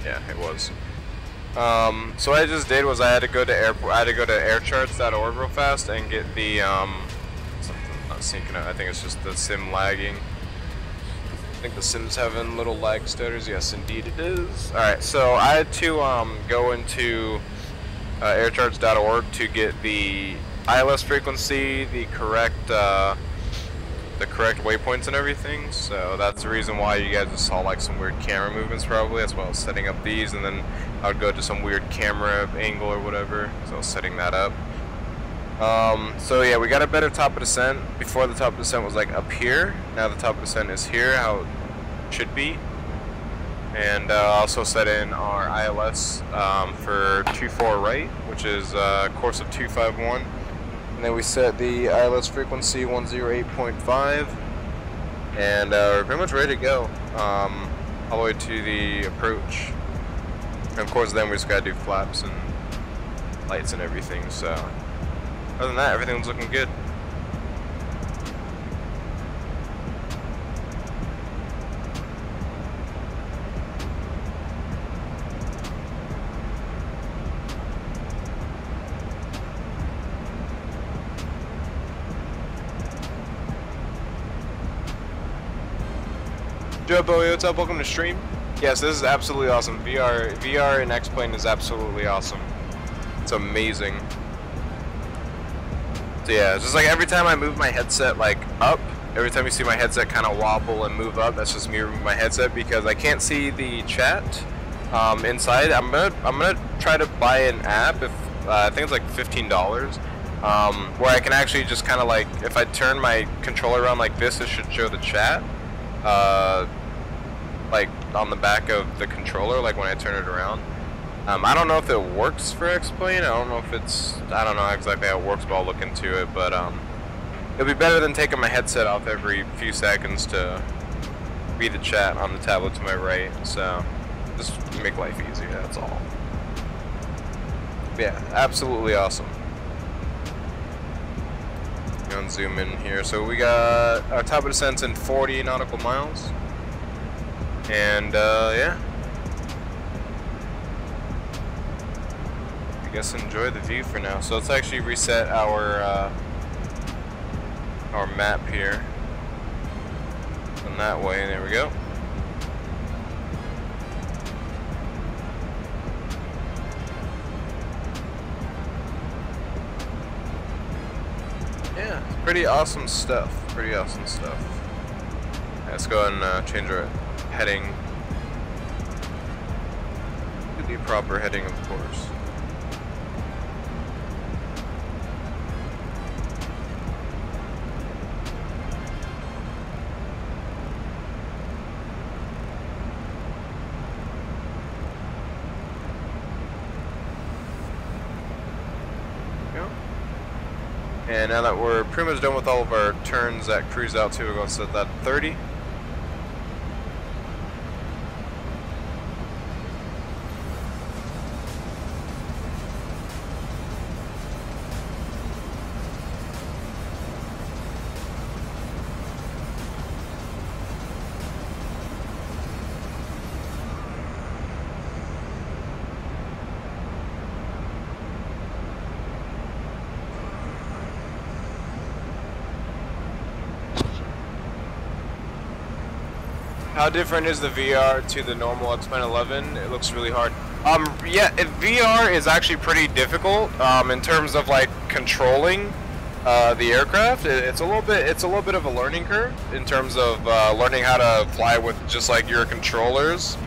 Yeah, it was. So what I just did was I had to go to aircharts.org real fast and get the something not syncing up. I think it's just the sim lagging. I think the sim's having little lag stutters. Yes, indeed it is. All right, so I had to go into aircharts.org to get the ILS frequency, the correct waypoints and everything. So that's the reason why you guys just saw like some weird camera movements probably, as well as setting up these, and then I would go to some weird camera angle or whatever, so I was setting that up. So yeah, we got a better top of descent. Before the top of descent was like up here, now the top of descent is here, how it should be. And also set in our ILS for 24 right, which is a course of 251. And then we set the ILS frequency 108.5, and we're pretty much ready to go all the way to the approach. And of course, then we just gotta do flaps and lights and everything. So other than that, everything's looking good. Joe Bowie, what's up? Welcome to stream. Yes, this is absolutely awesome. VR in X-Plane is absolutely awesome. It's amazing. So yeah, it's just like every time I move my headset like up, every time you see my headset kind of wobble and move up, that's just me moving my headset because I can't see the chat inside. I'm gonna try to buy an app. If I think it's like $15. Where I can actually just kind of like, if I turn my controller around like this, it should show the chat. Like on the back of the controller, like when I turn it around. I don't know if it works for X-Plane. I don't know if it's, I don't know exactly how it works, but I'll look into it. But it'll be better than taking my headset off every few seconds to read the chat on the tablet to my right. So just make life easier, that's all. But yeah, absolutely awesome. Go zoom in here. So we got our top of descent's in 40 nautical miles. And yeah, I guess enjoy the view for now. So let's actually reset our map here. And that way, there we go. Yeah, pretty awesome stuff. Pretty awesome stuff. Let's go ahead and change our heading to the proper heading, of course. And now that we're pretty much done with all of our turns at cruise out to, we're going to set that 30. How different is the VR to the normal X-Plane 11? It looks really hard. Yeah, VR is actually pretty difficult in terms of like controlling the aircraft. It's a little bit of a learning curve in terms of learning how to fly with just like your controllers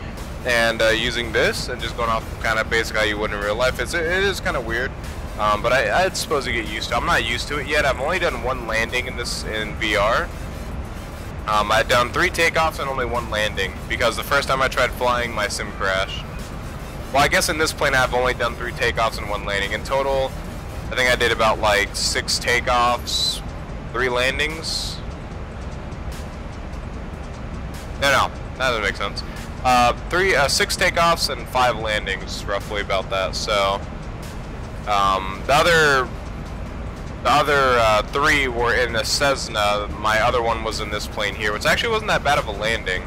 and using this and just going off kind of basically how you would in real life. It is kind of weird, but I'd suppose you get used to it. I'm not used to it yet. I've only done one landing in VR. I'd done 3 takeoffs and only 1 landing because the first time I tried flying, my sim crashed. Well, I guess in this plane I've only done 3 takeoffs and 1 landing. In total, I think I did about like 6 takeoffs, 3 landings. No, that doesn't make sense. 6 takeoffs and 5 landings, roughly about that. So the other 3 were in a Cessna. My other one was in this plane here, which actually wasn't that bad of a landing.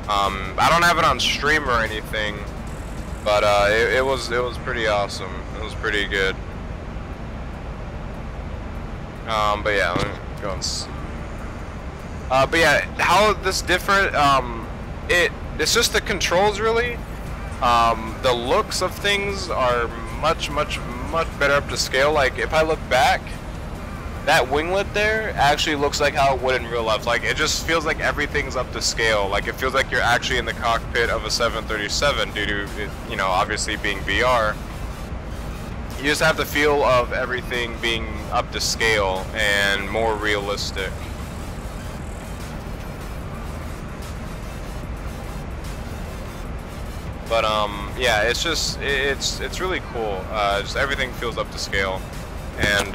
I don't have it on stream or anything, but it was pretty awesome. It was pretty good. But yeah, let me go and see. But yeah, how this different? It's just the controls really. The looks of things are much better up to scale. Like if I look back, that winglet there actually looks like how it would in real life. Like it just feels like everything's up to scale. Like it feels like you're actually in the cockpit of a 737 due to it, you know, obviously being VR. You just have the feel of everything being up to scale and more realistic. But yeah, it's just it's really cool. Just everything feels up to scale, and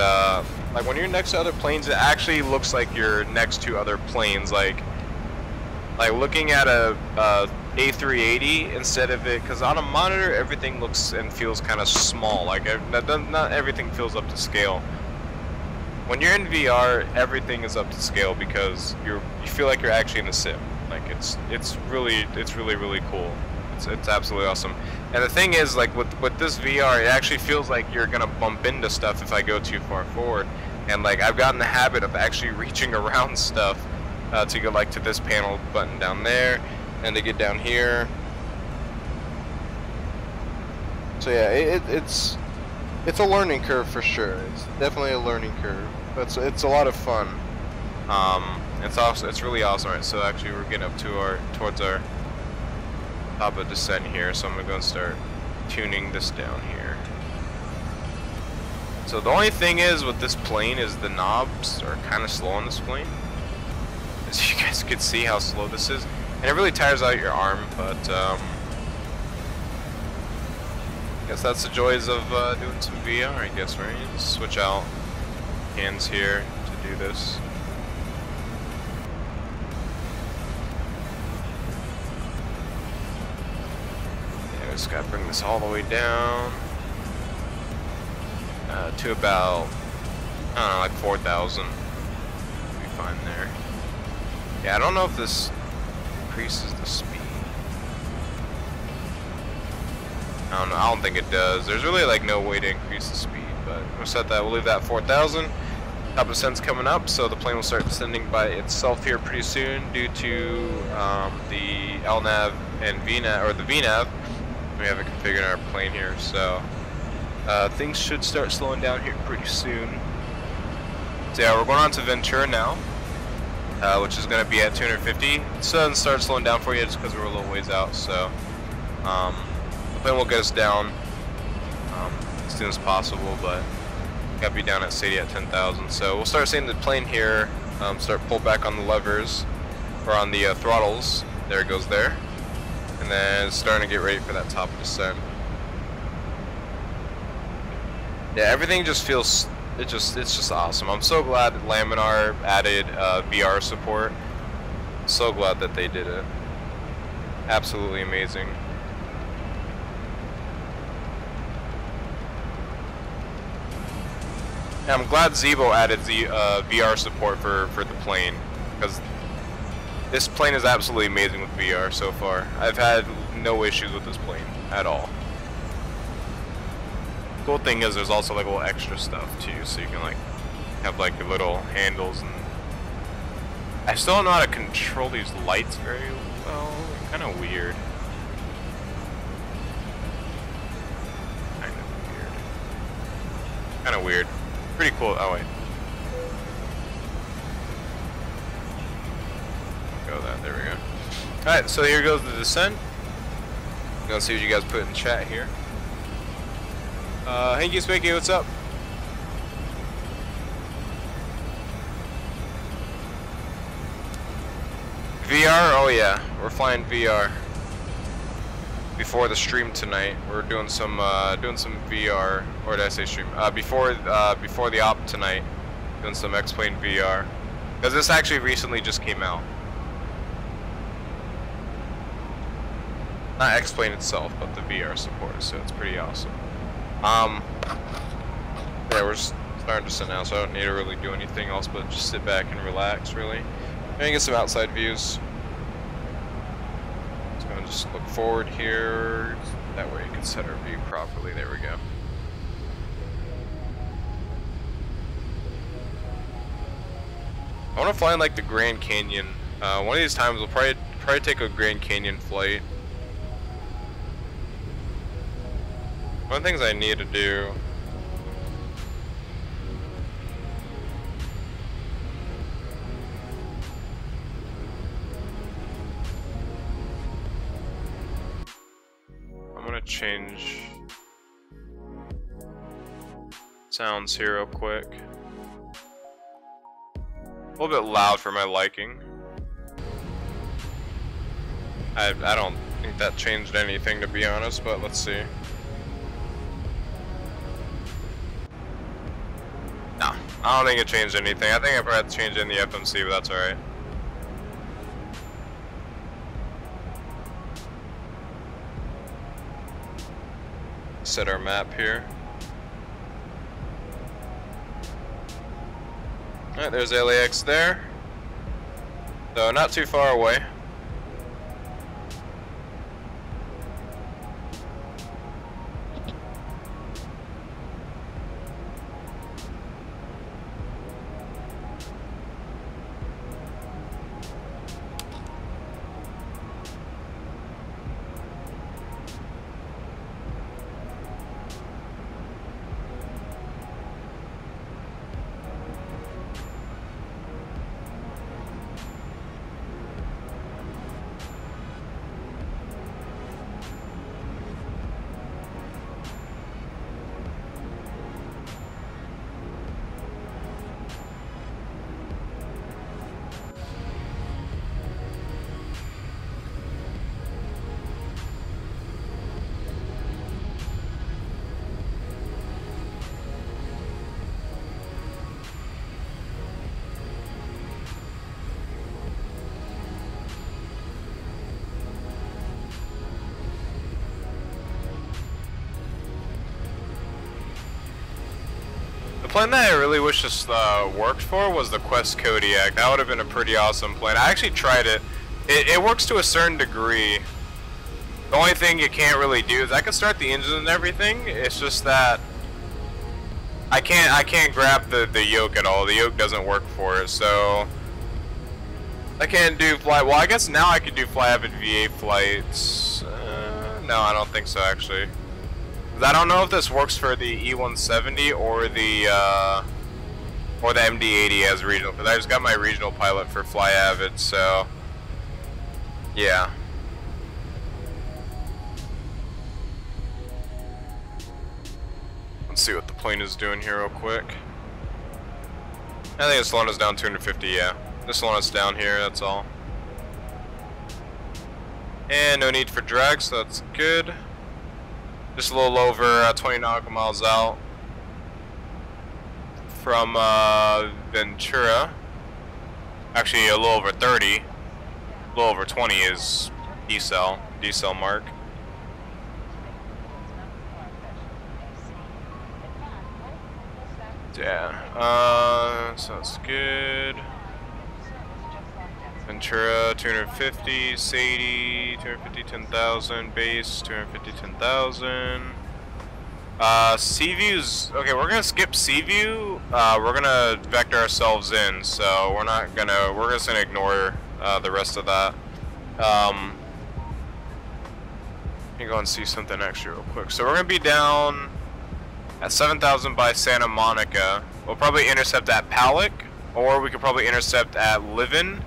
like when you're next to other planes, it actually looks like you're next to other planes. Like looking at a A380 instead of it, because on a monitor everything looks and feels kind of small. Like not everything feels up to scale. When you're in VR, everything is up to scale because you feel like you're actually in the sim. Like it's really cool. It's absolutely awesome. And the thing is, like with this VR, it actually feels like you're gonna bump into stuff if I go too far forward. And like I've gotten the habit of actually reaching around stuff to go like to this panel button down there, and to get down here. So yeah, it's a learning curve for sure. It's definitely a learning curve. It's a lot of fun. It's really awesome. Right, so actually we're getting up to towards our top of descent here, so I'm gonna go and start tuning this down here. So the only thing is with this plane is the knobs are kind of slow on this plane, as you guys can see how slow this is, and it really tires out your arm. But I guess that's the joys of doing some VR, I guess, right? You just switch out hands here to do this. Just gotta bring this all the way down to about, I don't know, like 4,000. Be fine there. Yeah, I don't know if this increases the speed. I don't know. I don't think it does. There's really like no way to increase the speed, but we'll set that. We'll leave that 4,000. Top of descent's coming up, so the plane will start descending by itself here pretty soon due to the LNAV and VNAV, or the VNAV. We haven't configured our plane here, so things should start slowing down here pretty soon. So yeah, we're going on to Ventura now, which is going to be at 250. It doesn't start slowing down for you just because we're a little ways out, so the plane will get us down as soon as possible, but got to be down at steady at 10,000. So we'll start seeing the plane here start pull back on the levers, or on the throttles. There it goes there. And then it's starting to get ready for that top descent. Yeah, everything just feels, it's just awesome. I'm so glad that Laminar added VR support. So glad that they did it. Absolutely amazing. Yeah, I'm glad Zeebo added the VR support for the plane, because this plane is absolutely amazing with VR so far. I've had no issues with this plane at all. Cool thing is there's also like a little extra stuff too, so you can like have like your little handles, and I still don't know how to control these lights very well. Kind of weird. Kind of weird. Pretty cool. Oh wait. There we go. Alright, so here goes the descent. I'm gonna see what you guys put in the chat here. Hey Teamspeak, what's up? VR? Oh yeah, we're flying VR. Before the stream tonight, we're doing some VR, or did I say stream? Before the op tonight, doing some X-Plane VR. Because this actually recently just came out. Not X-Plane itself, but the VR support, so it's pretty awesome. Yeah, we're starting to sit now, so I don't need to really do anything else but just sit back and relax, really. And get some outside views. Just look forward here. That way you can set our view properly. There we go. I want to fly in like the Grand Canyon. One of these times we'll probably take a Grand Canyon flight. One of the things I need to do. I'm gonna change sounds here real quick. A little bit loud for my liking. I don't think that changed anything, to be honest, but let's see. Nah, I don't think it changed anything. I think I probably had to change it in the FMC, but that's alright. Set our map here. Alright, there's LAX there. So not too far away. The plane that I really wish this worked for was the Quest Kodiak. That would have been a pretty awesome plane. I actually tried it. It works to a certain degree. The only thing you can't really do is I can start the engine and everything. It's just that I can't grab the yoke at all. The yoke doesn't work for it, so I can't do fly. Well, I guess now I could do fly Avid VA flights. No, I don't think so actually. I don't know if this works for the E170 or the MD-80 as regional, because I just got my regional pilot for Fly Avid, so yeah. Let's see what the plane is doing here real quick. I think it's slowing us down 250, yeah. Just slowing us down here, that's all. And no need for drag, so that's good. Just a little over 20 nautical miles out from Ventura. Actually, a little over 30. A little over 20 is decel mark. Yeah, so that's good. Ventura 250, Sadie 250, 10,000, base 250, 10,000. Seaview's okay. We're gonna skip Seaview. We're gonna vector ourselves in, so we're just gonna ignore the rest of that. Let me go and see something extra real quick. So we're gonna be down at 7,000 by Santa Monica. We'll probably intercept at Palak, or we could probably intercept at Livin.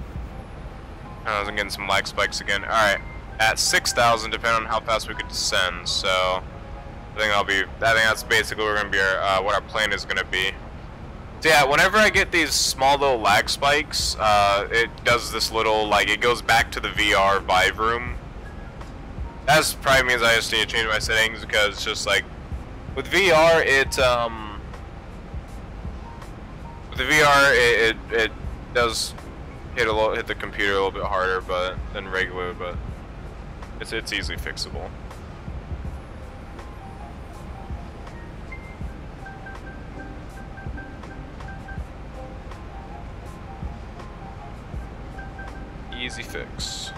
I was getting some lag spikes again. Alright, at 6,000, depending on how fast we could descend. So I think that's basically what our plan is gonna be. So yeah, whenever I get these small little lag spikes, it does this little, like, it goes back to the VR vibe room. That probably means I just need to change my settings, because it's just like with VR, it does hit the computer a little bit harder, than regular, but it's easily fixable. Easy fix.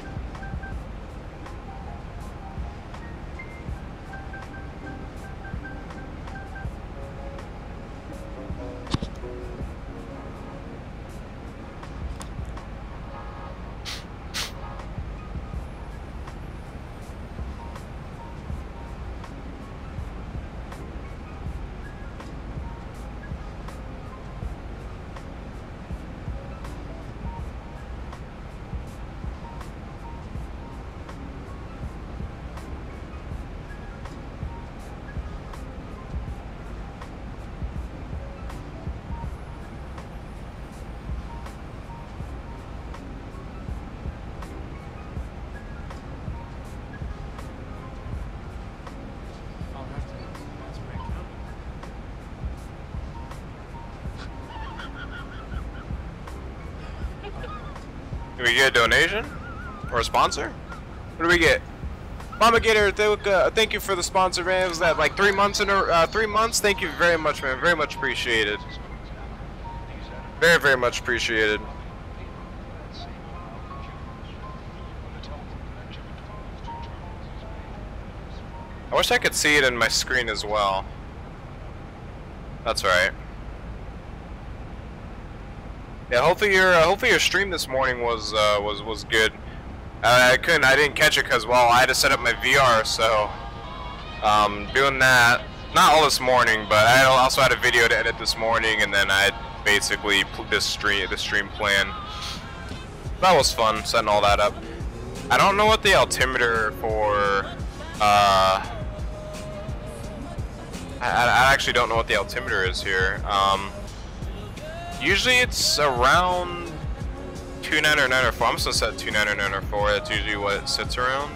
Did we get a donation? Or a sponsor? What do we get? MambaGator, thank you for the sponsor, man. Was that like 3 months in 3 months? Thank you very much, man. Very much appreciated. Very, very much appreciated. I wish I could see it in my screen as well. That's right. Yeah, hopefully your stream this morning was good. I didn't catch it because, well, I had to set up my VR, so doing that, not all this morning, but I also had a video to edit this morning, and then I had basically the stream plan. That was fun, setting all that up. I don't know what the altimeter for I actually don't know what the altimeter is here. Usually it's around 29 or 904. I'm just gonna set 29 or 904. That's usually what it sits around.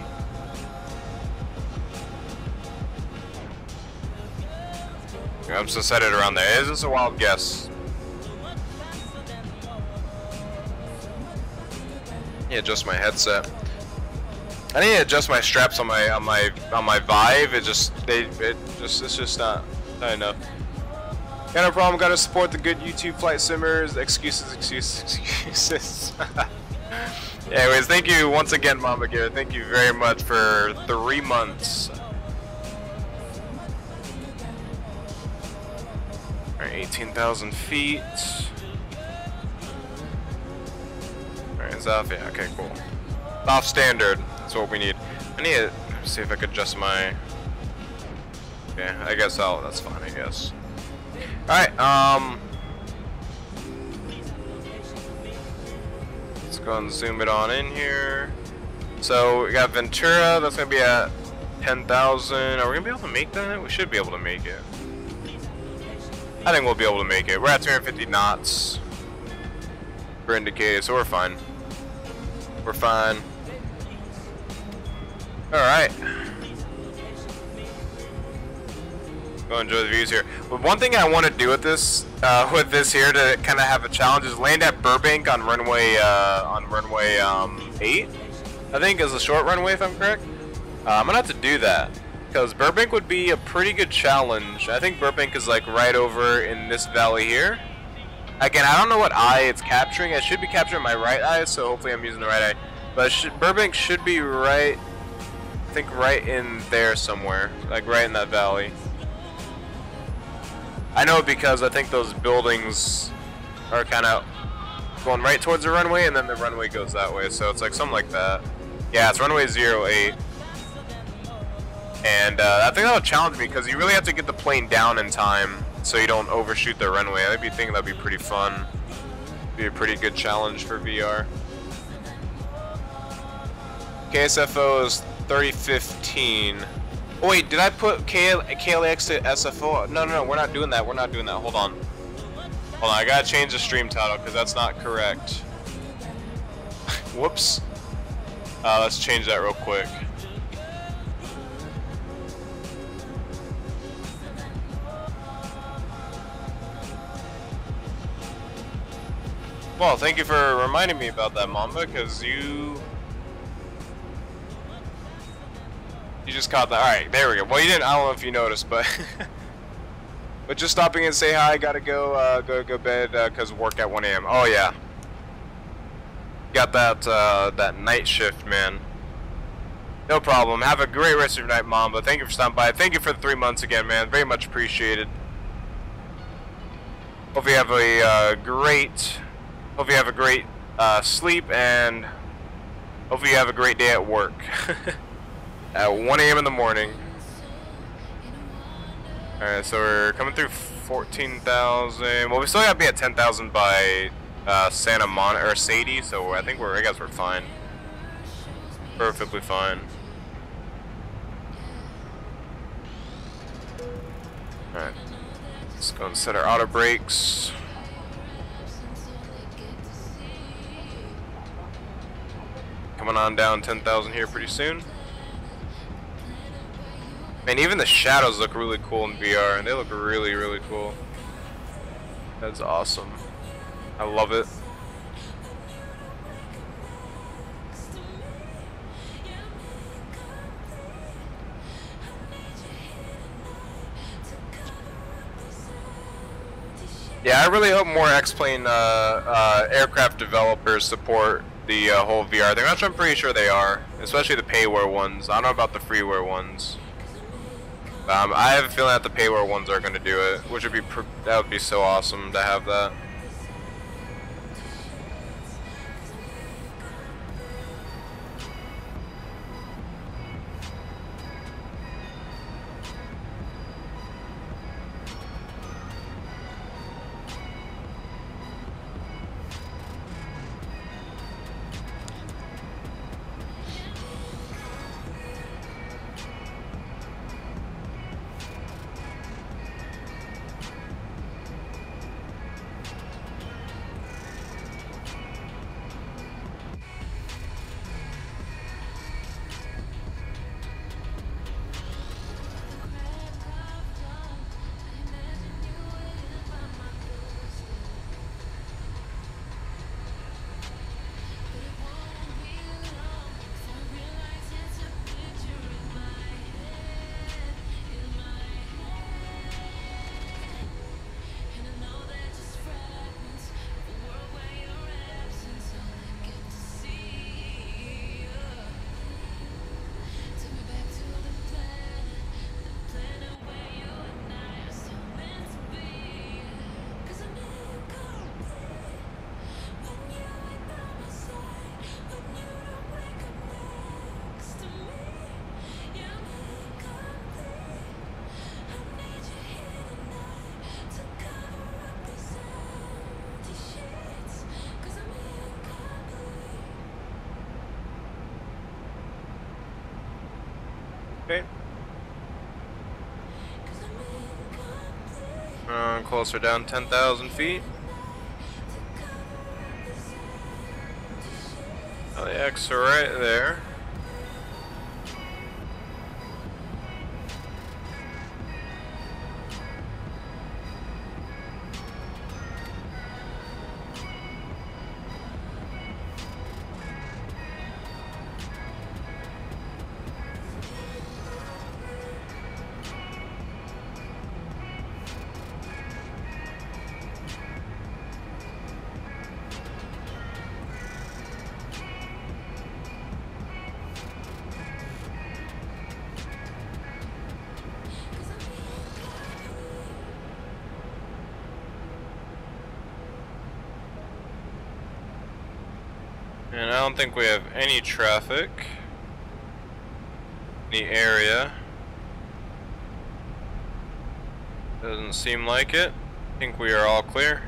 I'm just gonna set it around there. It is a wild guess. Yeah, adjust my headset. I need to adjust my straps on my Vive. It's just not enough. Got no problem. Gotta support the good YouTube flight simmers. Excuses. Anyways, thank you once again, MambaGator. Thank you very much for 3 months. Alright, 18,000 feet. Alright, is that off? Yeah, okay, cool. Off standard. That's what we need. I need to see if I could adjust my. Okay, I guess that's fine, I guess. Alright, let's go and zoom it on in here. So we got Ventura, that's gonna be at 10,000. Are we gonna be able to make that? We should be able to make it. I think we'll be able to make it. We're at 250 knots for indicated, so we're fine. We're fine. Alright. Go enjoy the views here. But one thing I want to do with this here to kind of have a challenge is land at Burbank on runway 8. I think is a short runway if I'm correct. I'm gonna have to do that because Burbank would be a pretty good challenge. I think Burbank is like right over in this valley here. Again, I don't know what eye it's capturing. It should be capturing my right eye, so hopefully I'm using the right eye. But Burbank should be right, I think right in there somewhere, like right in that valley. I know because I think those buildings are kind of going right towards the runway, and then the runway goes that way, so it's like something like that. Yeah, it's runway 08. And I think that would challenge me because you really have to get the plane down in time so you don't overshoot the runway. I'd be thinking that'd be pretty fun. Be a pretty good challenge for VR. KSFO is 3015. Oh wait, did I put KLAX to SFO? No, we're not doing that. We're not doing that. Hold on. Hold on, I gotta change the stream title because that's not correct. Whoops. Let's change that real quick. Well, thank you for reminding me about that, Mamba, because you just caught that. Alright, there we go. Well, you didn't, I don't know if you noticed, but but just stopping and say hi, gotta go go bed, because work at 1 AM. Oh, yeah. Got that, that night shift, man. No problem. Have a great rest of your night, Mamba. Thank you for stopping by. Thank you for the 3 months again, man. Very much appreciated. Hope you have a great sleep, and hopefully you have a great day at work. At 1 AM in the morning. Alright, so we're coming through 14,000. Well, we still gotta be at 10,000 by Santa Monica or Sadie, so I guess we're fine. Perfectly fine. Alright. Let's go and set our auto brakes. Coming on down 10,000 here pretty soon. Man, even the shadows look really cool in VR, and they look really, really cool. That's awesome. I love it. Yeah, I really hope more X-Plane aircraft developers support the whole VR thing, which I'm pretty sure they are, especially the payware ones. I don't know about the freeware ones. I have a feeling that the payware ones are going to do it, which would be that would be so awesome to have that. Okay. Closer down 10,000 feet. LAX are right there. And I don't think we have any traffic in the area. Doesn't seem like it. I think we are all clear.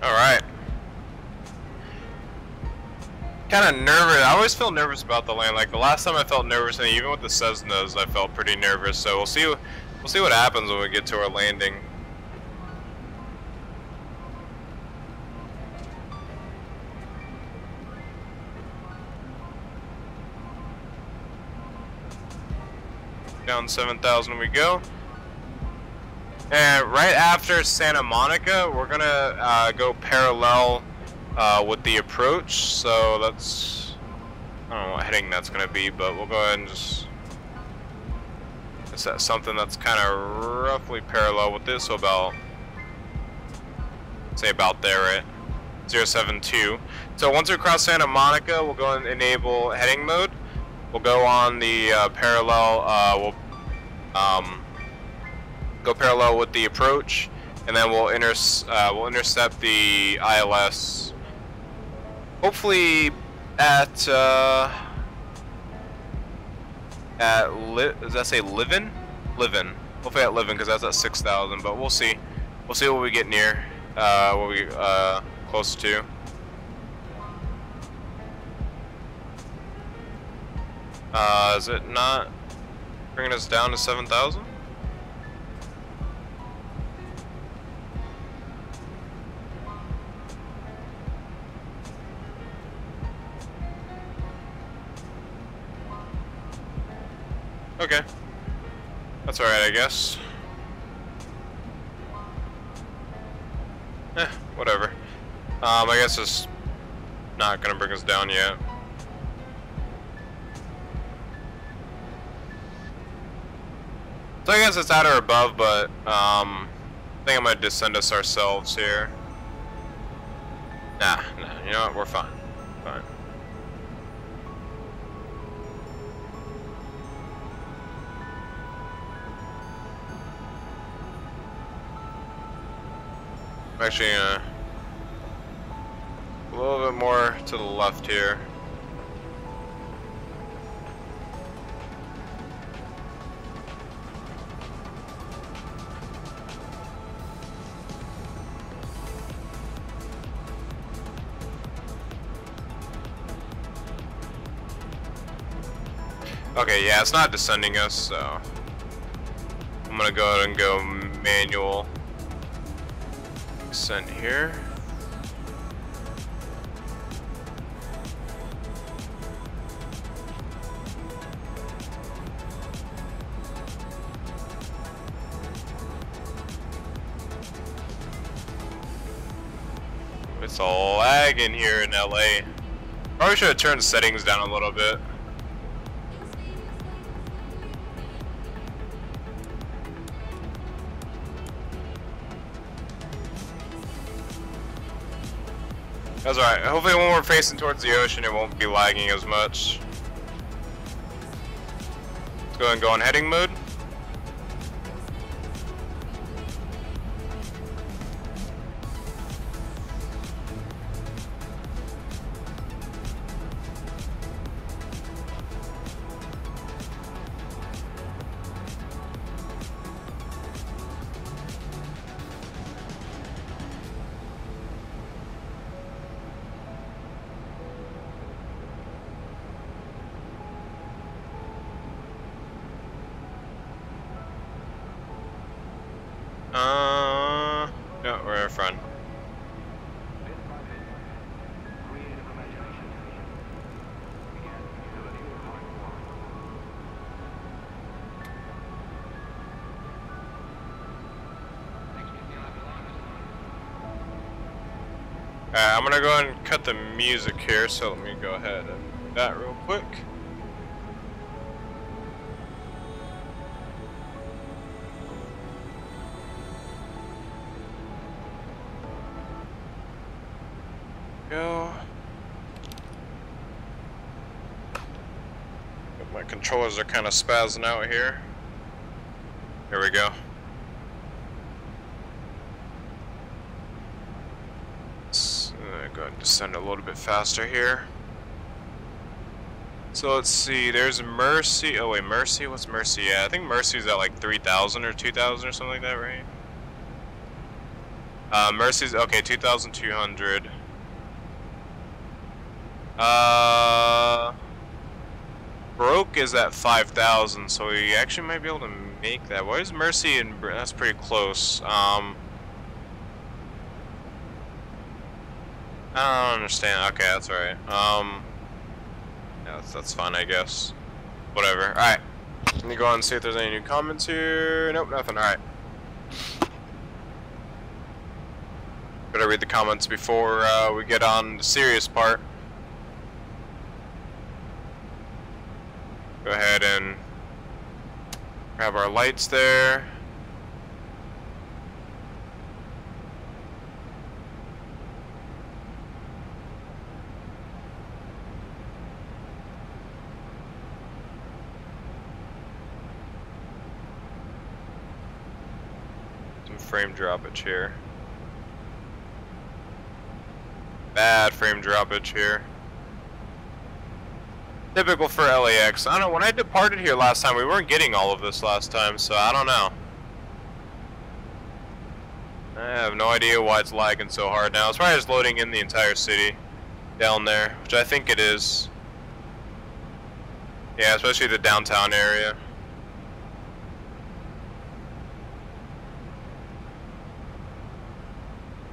Alright. Kind of nervous. I always feel nervous about the land. Like the last time I felt nervous, and even with the Cessnas, I felt pretty nervous. So we'll see what happens when we get to our landing. Down 7,000 we go. And right after Santa Monica, we're gonna go parallel with the approach. So that's, I don't know what heading that's gonna be, but we'll go ahead and just set something that's kind of roughly parallel with this. So about, say about there, right? 072. So once we cross Santa Monica, we'll go and enable heading mode. We'll go on the parallel. We'll go parallel with the approach, and then we'll intercept the ILS. Hopefully at does that say Livin? Livin. Hopefully at Livin, because that's at 6,000. But we'll see. We'll see what we get near. What we close to. Is it not bringing us down to 7,000? Okay. That's alright, I guess. Whatever. I guess it's not gonna bring us down yet. So I guess it's at or above, but I think I might descend us ourselves here. Nah, you know what? We're fine. Fine. I'm actually gonna a little bit more to the left here. Okay, yeah, it's not descending us, so I'm gonna go ahead and go manual descent here. It's all lagging here in LA. Probably should have turned settings down a little bit. That's alright. Hopefully when we're facing towards the ocean it won't be lagging as much. Let's go ahead and go on heading mode. No, we're in front. I'm gonna go ahead and cut the music here, so let me go ahead and do that real quick. Go. My controllers are kind of spazzing out here. Here we go. Let's go ahead and descend a little bit faster here. So let's see, there's Mercy. Oh wait, Mercy? What's Mercy at? I think Mercy's at like 3,000 or 2,000 or something like that, right? Mercy's, okay, 2,200. Broke is at 5,000, so we actually might be able to make that. Why is Mercy and that's pretty close. I don't understand. Okay, that's alright. Yeah, that's fine, I guess. Whatever. Alright. Let me go on and see if there's any new comments here. Nope, nothing. Alright. Better read the comments before we get on the serious part. Go ahead and grab our lights there. Some frame droppage here. Bad frame droppage here. Typical for LAX. I don't know, when I departed here last time, we weren't getting all of this last time, so I don't know. I have no idea why it's lagging so hard now. It's probably just loading in the entire city down there, which I think it is. Yeah, especially the downtown area.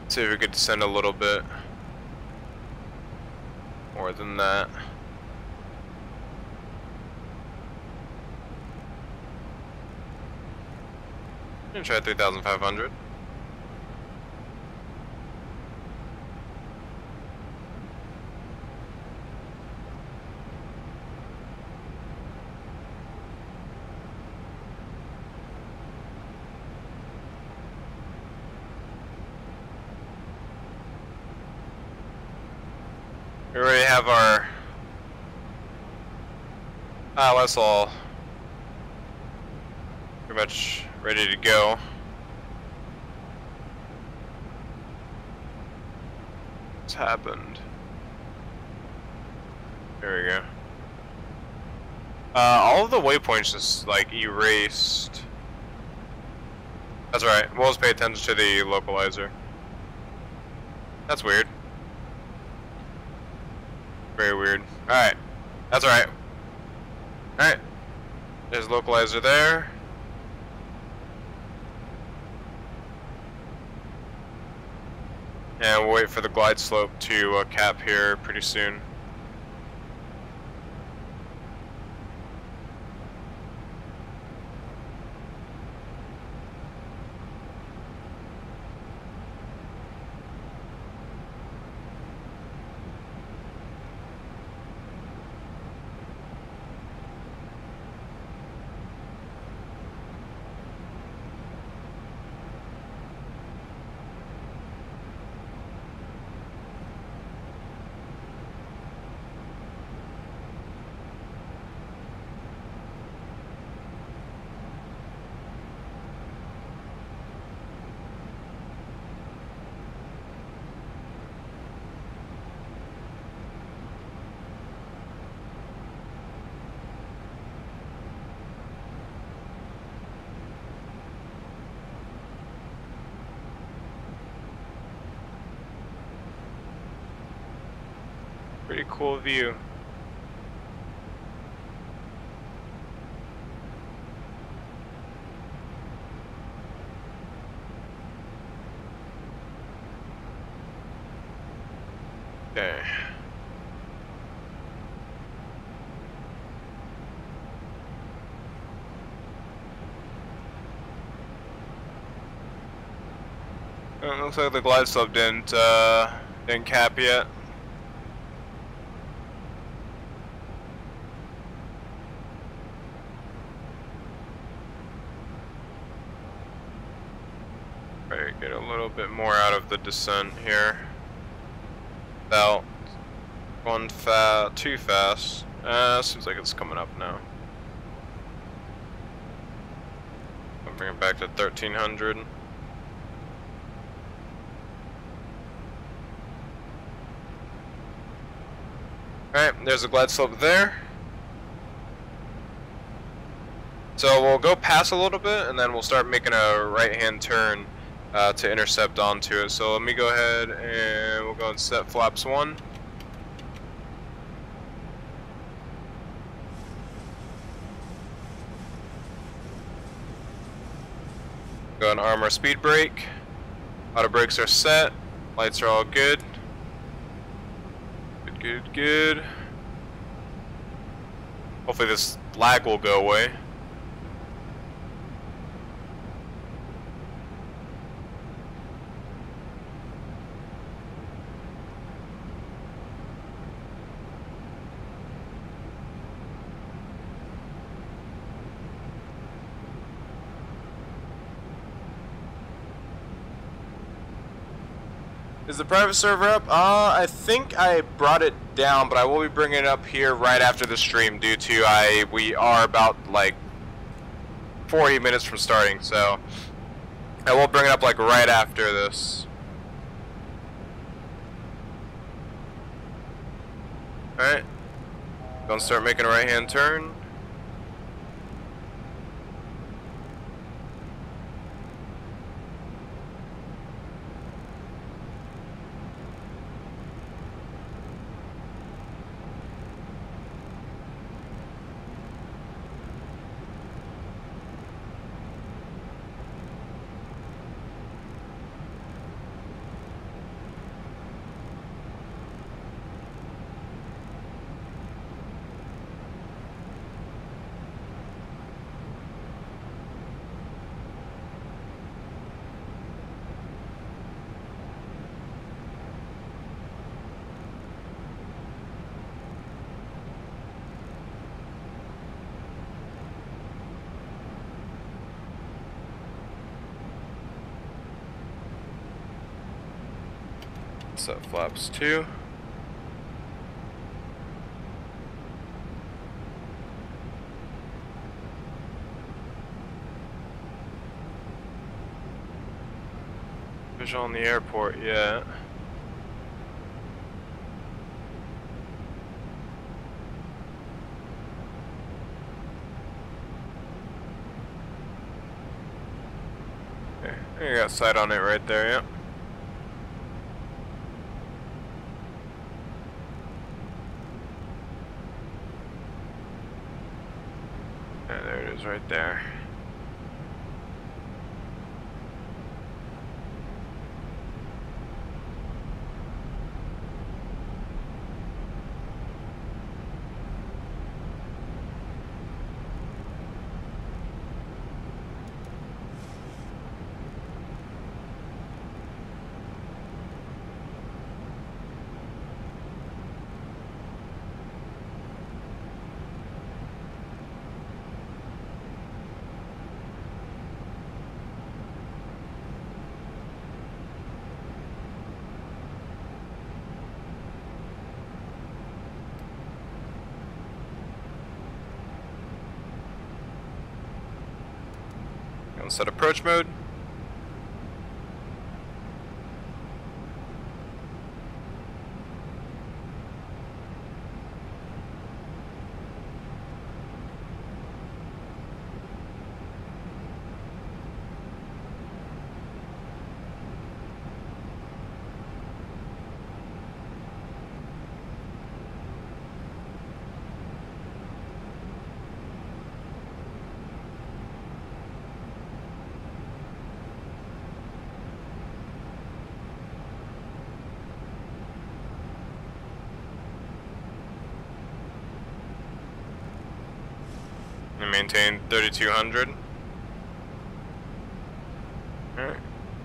Let's see if we could descend a little bit more than that. I'm gonna try 3,500. We already have our that's all pretty much ready to go. What's happened? There we go. All of the waypoints just like erased. That's right. We'll just pay attention to the localizer. That's weird. Very weird. Alright. That's alright. Alright. There's localizer there. And we'll wait for the glide slope to cap here pretty soon. Pretty cool view. Okay. It looks like the glide slope didn't cap yet. Get a little bit more out of the descent here without going too fast. Seems like it's coming up now. I'll bring it back to 1300. Alright, there's a glide slope there. So we'll go past a little bit and then we'll start making a right hand turn to intercept onto it. So let me go ahead and we'll go and set flaps 1. Go and arm our speed brake. Auto brakes are set. Lights are all good. Good. Hopefully this lag will go away. Is the private server up? I think I brought it down, but I will be bringing it up here right after the stream due to we are about like 40 minutes from starting, so I will bring it up like right after this. Alright. Gonna start making a right hand turn. Set flaps 2. Visual on the airport yet. Okay, you got sight on it right there, yep. There it is right there. Set approach mode. And maintain 3200. Alright.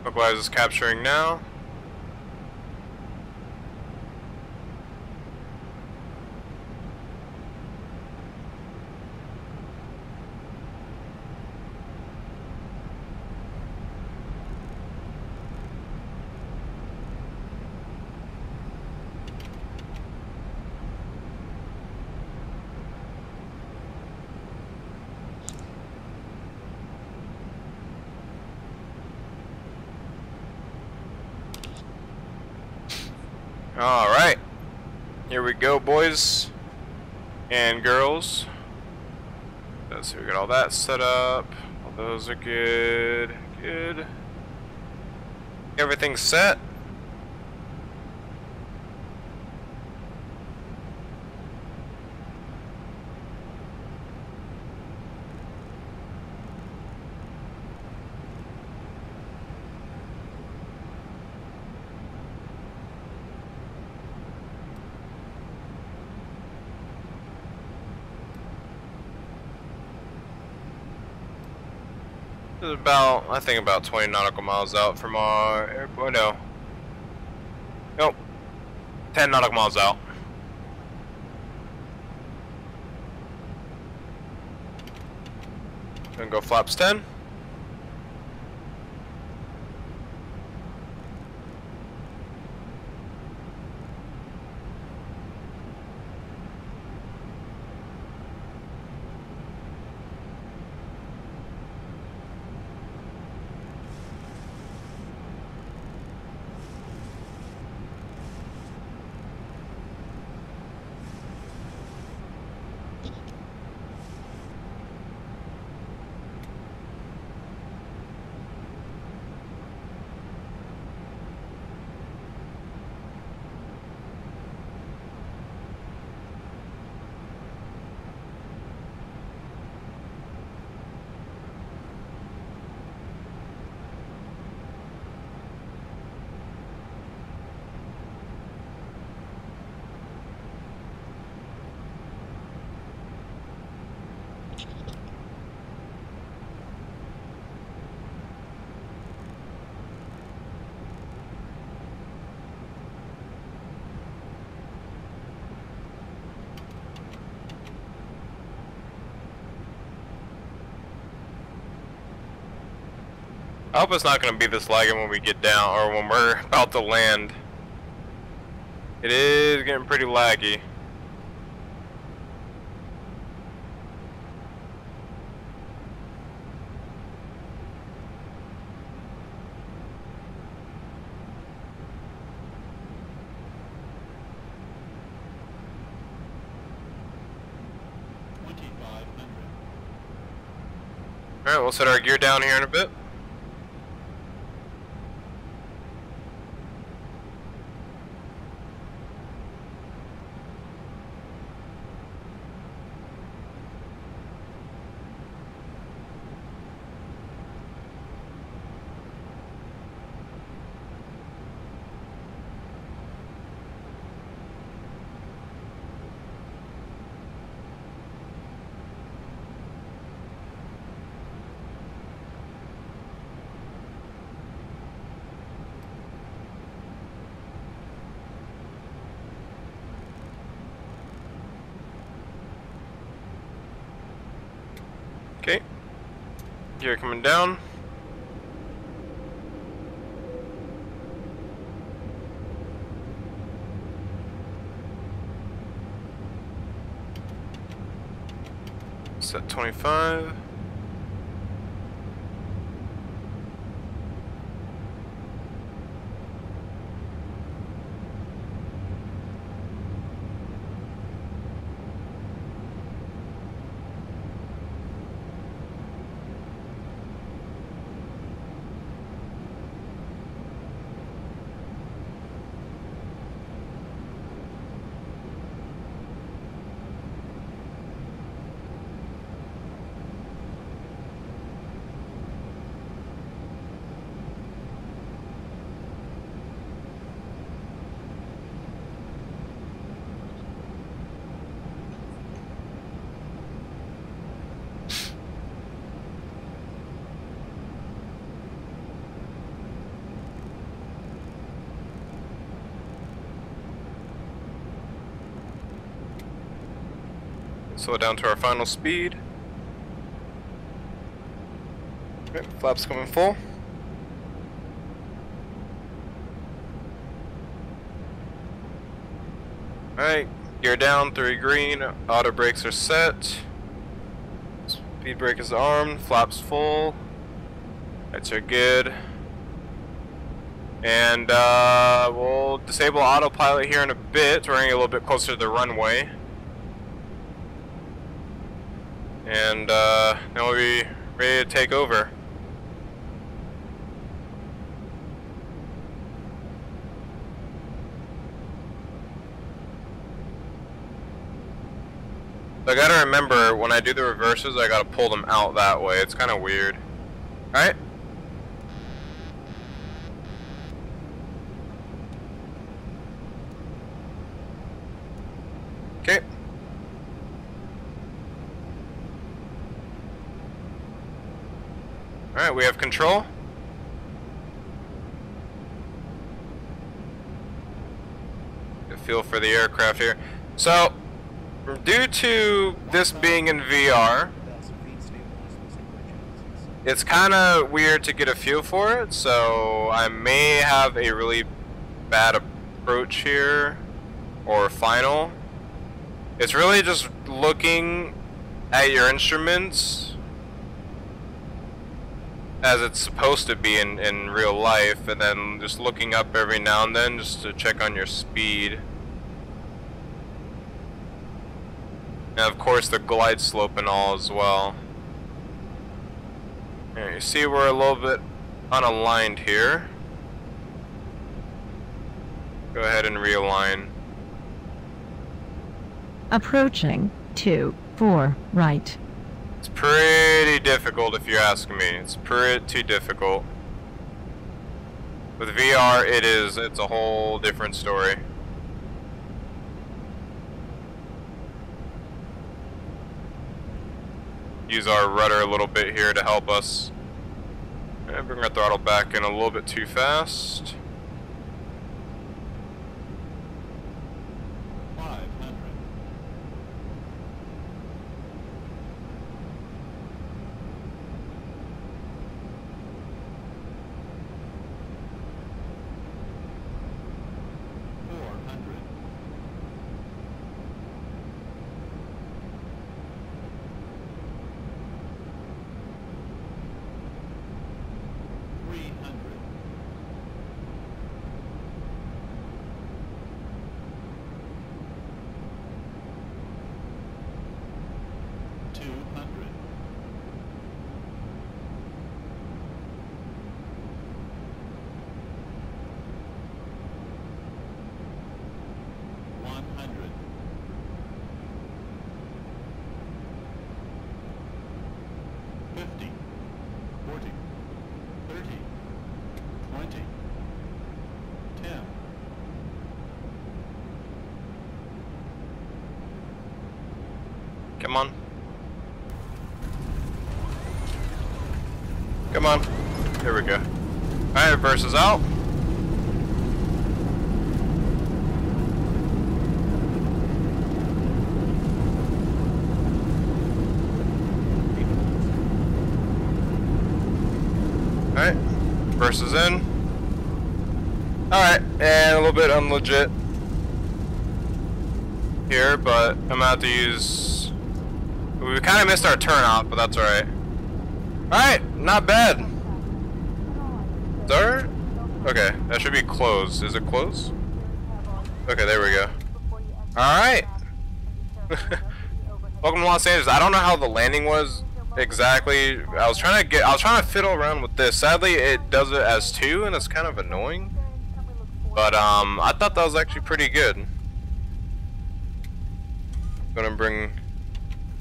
Localize is capturing now. Alright, here we go, boys and girls. So we got all that set up. All those are good. Good. Everything's set. It's about, I think about 20 nautical miles out from our airport. No. Nope. 10 nautical miles out. Gonna go flaps 10. I hope it's not going to be this laggy when we get down, or when we're about to land. It is getting pretty laggy. Alright, we'll set our gear down here in a bit. Okay, gear coming down. Set 25. Slow down to our final speed. Okay, flaps coming full. Alright, gear down, 3 green, auto brakes are set. Speed brake is armed, flaps full. Lights are good. And we'll disable autopilot here in a bit. We're getting a little bit closer to the runway. And then we'll be ready to take over. So I gotta remember, when I do the reverses, I gotta pull them out that way. It's kind of weird. Alright? Okay. Alright, we have control. Get a feel for the aircraft here. So, due to this being in VR, it's kind of weird to get a feel for it, so I may have a really bad approach here, or final. It's really just looking at your instruments as it's supposed to be in real life, and then just looking up every now and then just to check on your speed. And of course the glide slope and all as well. Here, you see we're a little bit unaligned here. Go ahead and realign. Approaching 2-4 right. It's pretty difficult if you ask me. It's pretty difficult. With VR, it's a whole different story. Use our rudder a little bit here to help us. And bring our throttle back in a little bit too fast. 500. Come on. Come on. There we go. Alright, reverse is out. Alright, reverse is in. Alright, and a little bit unlegit here, but I'm gonna have to use... We kind of missed our turnout, but that's alright. Alright, not bad. There? Okay, that should be closed. Is it closed? Okay, there we go. Alright. Welcome to Los Angeles. I don't know how the landing was exactly. I was trying to fiddle around with this. Sadly, it does it as 2, and it's kind of annoying. But I thought that was actually pretty good. Gonna bring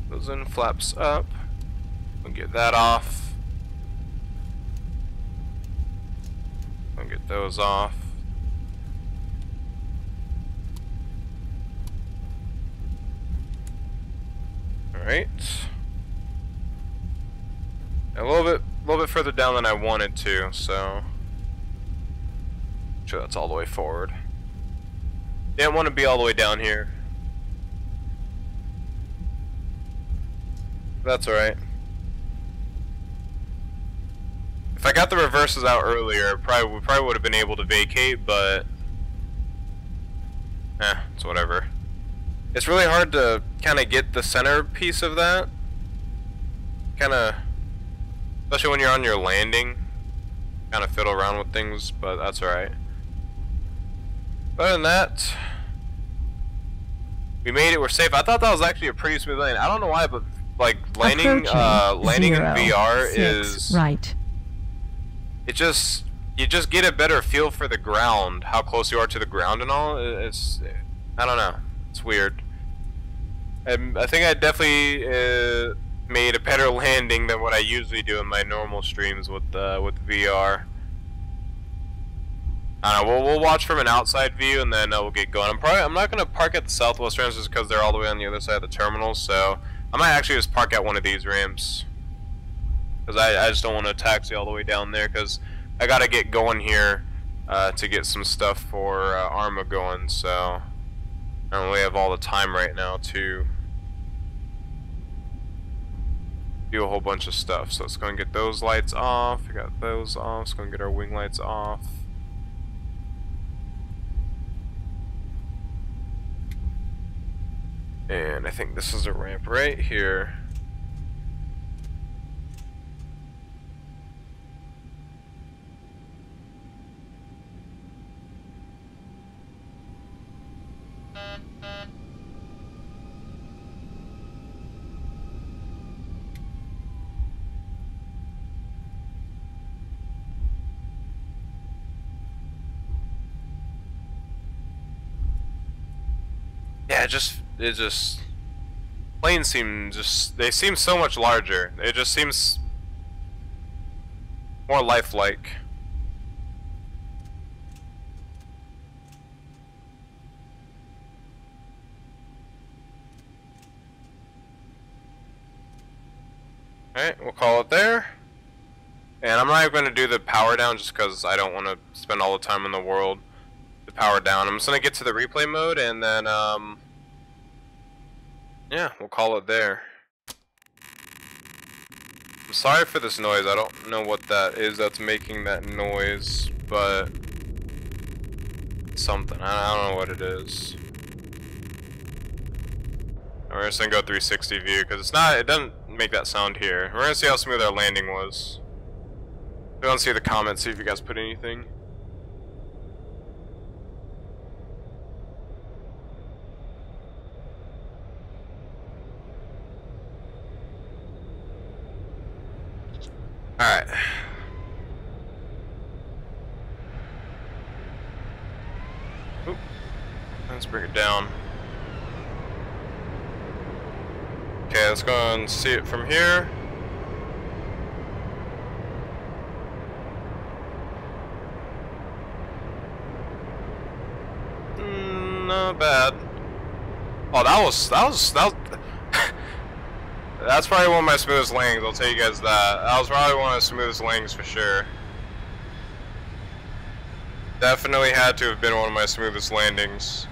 those in, flaps up. We'll get that off. I'll get those off. Alright. A little bit further down than I wanted to, so sure that's all the way forward. Didn't want to be all the way down here. That's alright. If I got the reverses out earlier, we probably would have been able to vacate, but it's whatever. It's really hard to kind of get the center piece of that. Kind of, especially when you're on your landing, kind of fiddle around with things, but that's alright. Other than that, we made it. We're safe. I thought that was actually a pretty smooth landing. I don't know why, but like landing in VR is right. You just get a better feel for the ground, how close you are to the ground and all. It's, I don't know, it's weird. I think I definitely made a better landing than what I usually do in my normal streams with VR. I don't know, we'll watch from an outside view and then we'll get going. I'm not gonna park at the southwest ramps just because they're all the way on the other side of the terminal. So I might actually just park at one of these ramps because I just don't want to taxi all the way down there because I gotta get going here to get some stuff for ArmA going. So I don't really have all the time right now to do a whole bunch of stuff. So it's gonna get those lights off. We got those off. It's gonna get our wing lights off. And I think this is a ramp right here. Yeah, planes seem they seem so much larger. It just seems more lifelike. Alright, we'll call it there. And I'm not even going to do the power down just because I don't want to spend all the time in the world to power down. I'm just going to get to the replay mode and then yeah, we'll call it there. I'm sorry for this noise. I don't know what that is that's making that noise, but it's something. I don't know what it is. And we're just gonna go 360 view because it doesn't make that sound here. We're gonna see how smooth our landing was. We don't see the comments. See if you guys put anything. Alright. Oop. Let's bring it down. Okay, let's go and see it from here. Not bad. Oh, that was That's probably one of my smoothest landings, I'll tell you guys that. That was probably one of the smoothest landings for sure. Definitely had to have been one of my smoothest landings.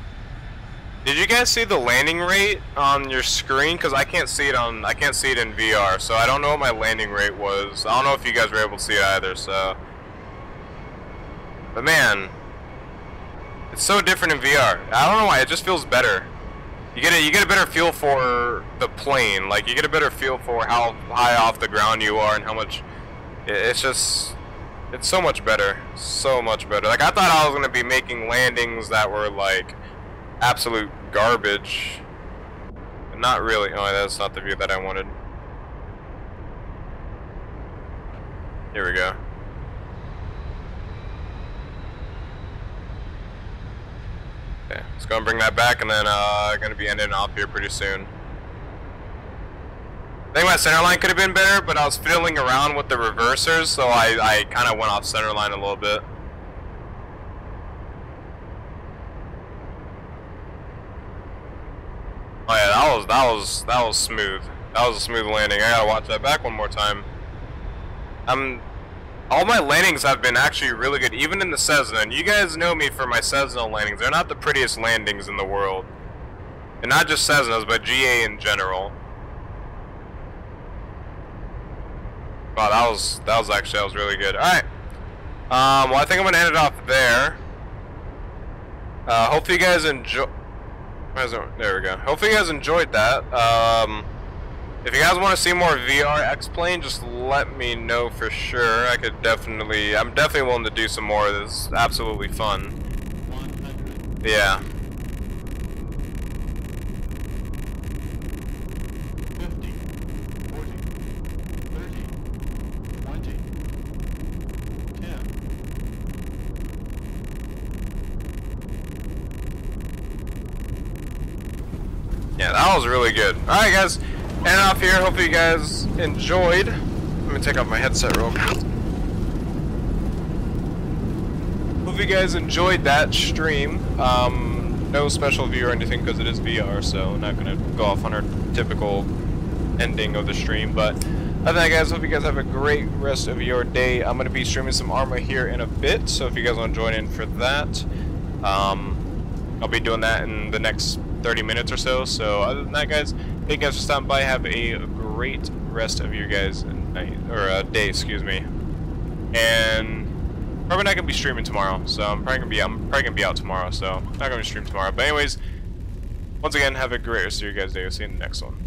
Did you guys see the landing rate on your screen? Because I can't see it in VR, so I don't know what my landing rate was. I don't know if you guys were able to see it either, so. But man, it's so different in VR. I don't know why, it just feels better. You get a better feel for the plane. Like, you get a better feel for how high off the ground you are and how much. It's just. It's so much better. So much better. Like, I thought I was going to be making landings that were, like, absolute garbage. But not really. Oh, that's not the view that I wanted. Here we go. Okay, let's go and bring that back, and then going to be ending off here pretty soon. I think my center line could have been better, but I was fiddling around with the reversers, so I kind of went off center line a little bit. Oh yeah, that was smooth. That was a smooth landing. I gotta watch that back one more time. All my landings have been actually really good, even in the Cessna. And you guys know me for my Cessna landings. They're not the prettiest landings in the world, and not just Cessnas, but GA in general. Wow, that was really good. All right. Well, I think I'm gonna end it off there. Hopefully you guys enjoy. There we go. Hopefully you guys enjoyed that. If you guys want to see more VR X-Plane, just let me know for sure. I'm definitely willing to do some more. This is absolutely fun. 100. Yeah. 50, 40, 30, 20, 10. Yeah, that was really good. Alright guys, end off here. Hopefully you guys enjoyed. Let me take off my headset real quick. Hope you guys enjoyed that stream. No special view or anything because it is VR, so I'm not going to go off on our typical ending of the stream. But other than that, guys, hope you guys have a great rest of your day. I'm going to be streaming some ArmA here in a bit, so if you guys want to join in for that, I'll be doing that in the next 30 minutes or so. So other than that, guys, thank you guys for stopping by. Have a great rest of your guys' night, or day, excuse me. And probably not gonna be streaming tomorrow, so I'm probably gonna be out tomorrow, so not gonna stream tomorrow. But anyways, once again, have a great rest of your guys' day. We'll see you in the next one.